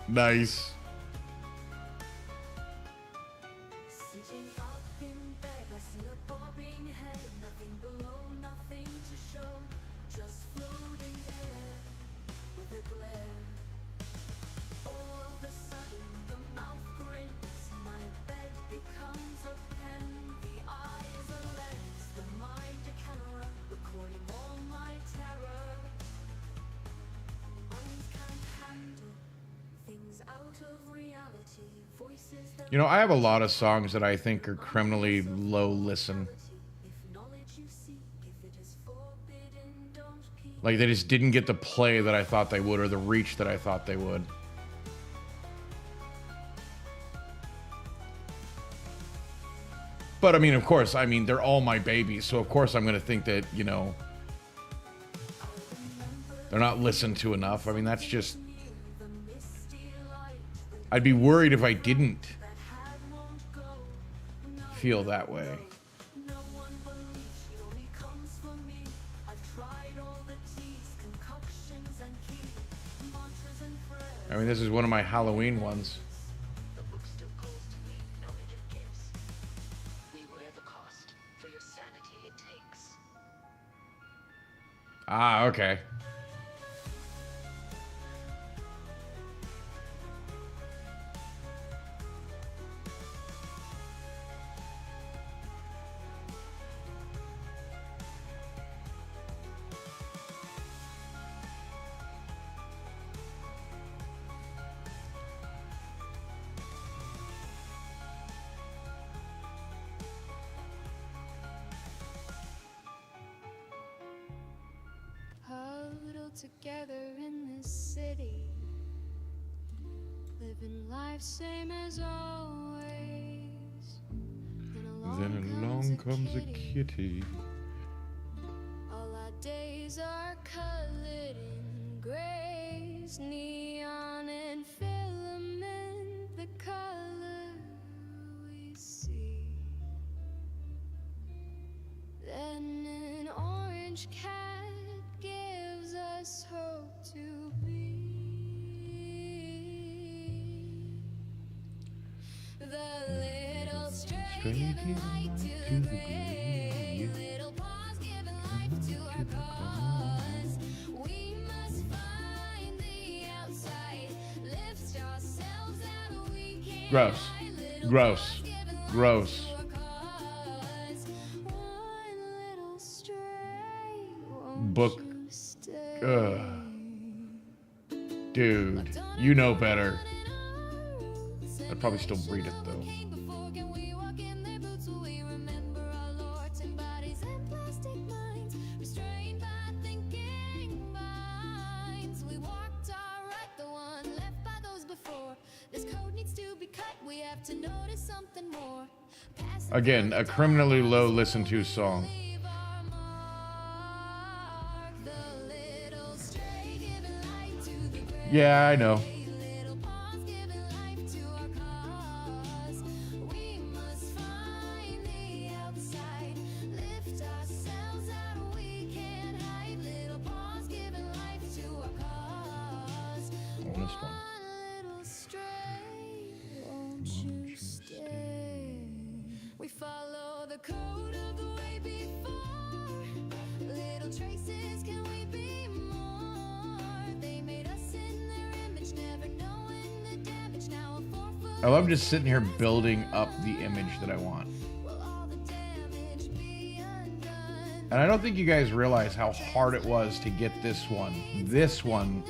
Nice. You know, I have a lot of songs that I think are criminally low listen. Like they just didn't get the play that I thought they would or the reach that I thought they would. But I mean, of course, I mean, they're all my babies. So of course I'm going to think that, you know, they're not listened to enough. I mean, that's just, I'd be worried if I didn't feel that way. I mean, this is one of my Halloween ones. Ah, okay. Together in this city, living life same as always. Then along comes a kitty. All our days are colored in grays, neon and filament, the color we see. Then an orange cat gives us hope to be the little stray giving light to the gray, little paws giving life to our cause. Gross. Gross. Gross. Book. Dude, you know better. I'd probably still read it though. Again, a criminally low listened to song. Yeah, I know. Oh, this one. We follow the code of the way before. Little traces, can we be more? They made us in their image, never knowing the damage. Now a 4 foot. I love just sitting here building up the image that I want. Will all the damage be undone? And I don't think you guys realize how hard it was to get this one,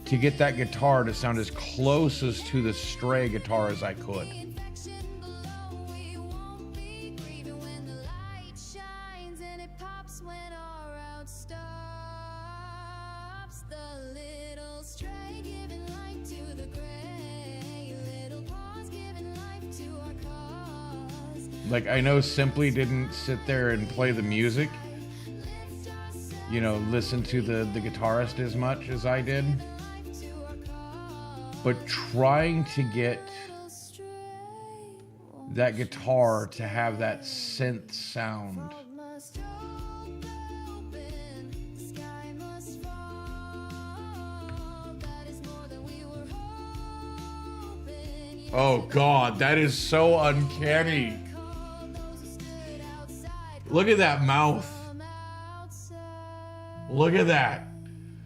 to get that guitar to sound as close as to the Stray guitar as I could. Infection below, we won't be grieving when the light shines and it pops when our route stops. The little stray giving light to the gray, little paws giving life to our cause. Like, I know Simply didn't sit there and play the music, Lift ourselves you know, listen to the guitarist as much as I did, to our cause. but trying to get Stray that guitar to have that synth sound. must open, the sky must fall. That is more than we were hoping. Oh God, that is so uncanny. Call those who stood outside, Look at that mouth. come outside. Look at that.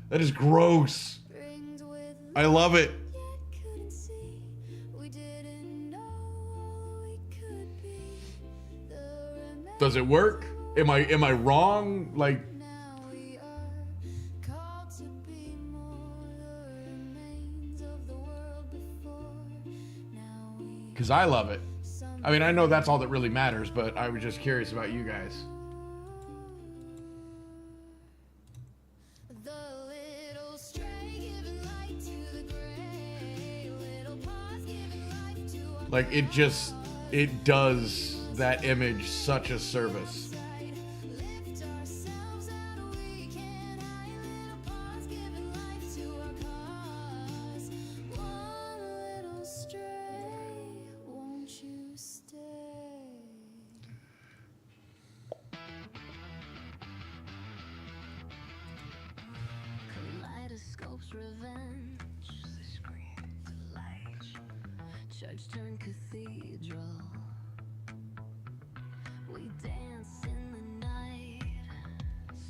That is gross. Rings with I love it. yet couldn't see. We didn't know we could be. The remains Does it work? Am I wrong? Like, now we are called to be more. The remains of the world before. Now we because I love it. I mean, I know that's all that really matters, but I was just curious about you guys. the little stray giving light to the gray, little paws giving life to our Like, it does that image such a service. side. Lift ourselves out, we can't hide. Little paws giving life to our cause. One little stray, won't you stay? Kaleidoscope's revenge. The screen, the light. Church turned cathedral. We dance in the night.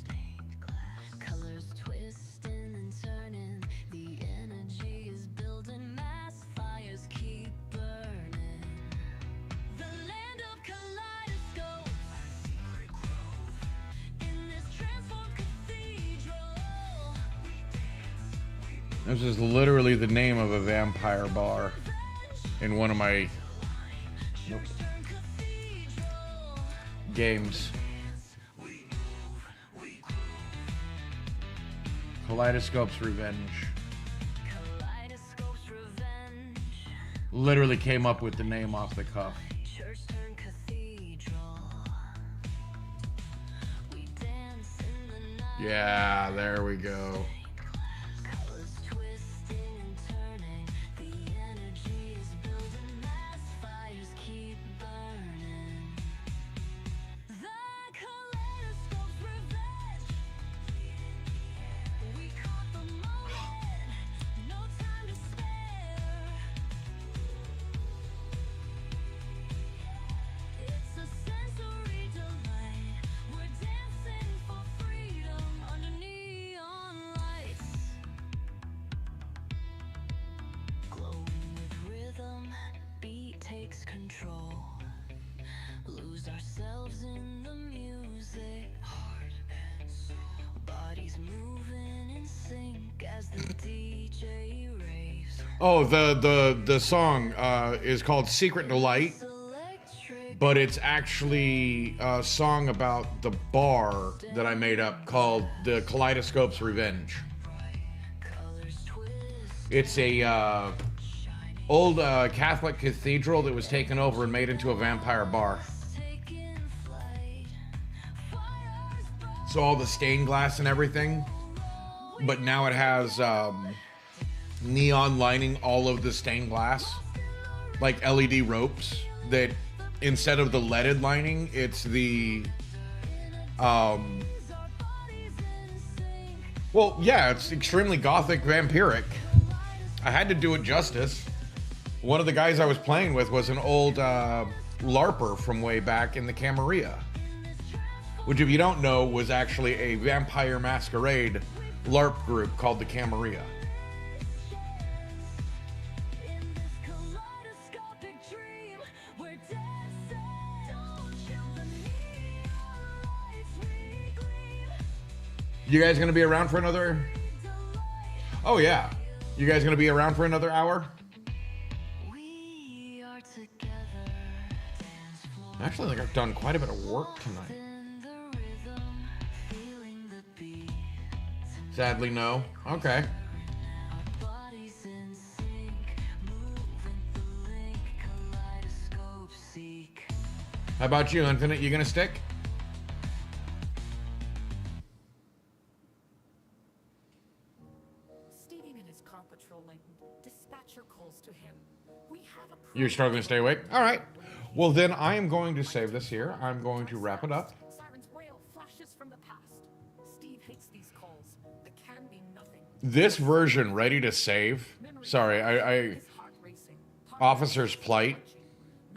Stained glass. Colors twisting and turning. The energy is building. Mass fires keep burning. The land of kaleidoscopes. In this transformed cathedral. This is literally the name of a vampire bar in one of my games. Kaleidoscope's Revenge. Kaleidoscope's revenge. Literally came up with the name off the cuff. Church turned cathedral. We dance in the night. Yeah, there we go. Colors twisting and turning. The energy is building. Mass fires keep burning. The kaleidoscope's revenge. We caught the moment. No time to spare. It's a sensory delight. We're dancing for freedom under neon lights. control. Lose ourselves in the music. Heart and soul. Bodies moving in sync as the DJ raves. Oh, the song is called Secret Delight, Electric but it's actually a song about the bar that I made up called the Kaleidoscope's Revenge. colors twist. It's a old Catholic cathedral that was taken over and made into a vampire bar. Taking flight. Fires burn. So all the stained glass and everything, but now it has neon lining all of the stained glass, like LED ropes that instead of the leaded lining, it's the well, yeah, it's extremely gothic vampiric. I had to do it justice. One of the guys I was playing with was an old LARPer from way back in the Camarilla, which, if you don't know, was actually a Vampire Masquerade LARP group called the Camarilla. In this kaleidoscopic dream, we're dancing. Don't kill the neon lights we gleam. You guys gonna be around for another? Oh yeah. You guys gonna be around for another hour? We are together. Dance floor I actually think I've done quite a bit of work tonight. in the rhythm, feeling the beat. Sadly, no. Okay. Our bodies in sync, moving the link, kaleidoscope seek. How about you, Infinite? You gonna stick? Stevie is car patrolling. Dispatcher calls to him. We have a You're struggling to stay awake? All right. Well, then I am going to save this here. I'm going to wrap it up. Sirens wail, flashes from the past. Steve hates these calls. There can be nothing. This version, Ready to Save. Sorry, His heart racing. Officer's Plight.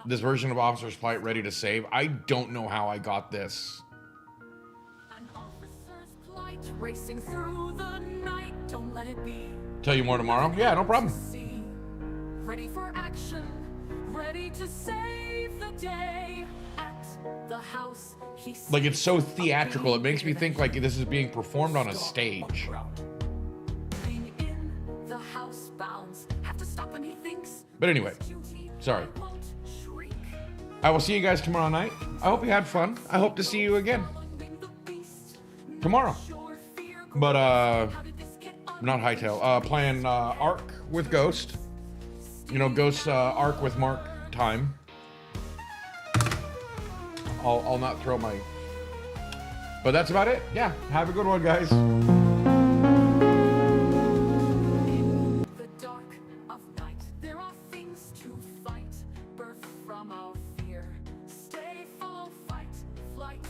This version of Officer's Plight, Ready to Save. I don't know how I got this. An officer's plight racing through the night. Don't let it be. Tell you more tomorrow? Yeah, no problem. See, ready for action, ready to save the day. At the house, he Like, it's so sees a theatrical. It makes me baby think like this is being performed on a stage. Being in the house bounds, have to stop when he thinks. But anyway, Duty sorry. won't shriek. I will see you guys tomorrow night. I hope you had fun. I hope to see you again Following the beast, tomorrow. sure fear But, How did this get not Hightail. Playing Ark with Ghost. You know, Ghost Ark with Mark time. I'll not throw my... But that's about it. Yeah, have a good one, guys. the dark of night? There are things to fight, birth from our fear. Stay full, fight, flight.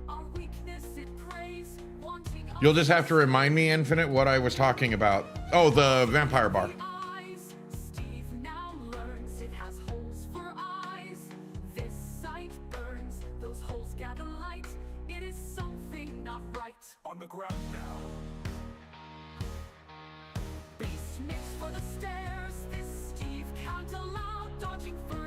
Our weakness it prays, wanting You'll just have to remind me, Infinite, what I was talking about. Oh, the vampire bar. eyes. Steve now learns it has holes for eyes. This sight burns, those holes gather light. It is something not right. On the ground now. Beast makes for the stairs. This Steve can't allow, dodging for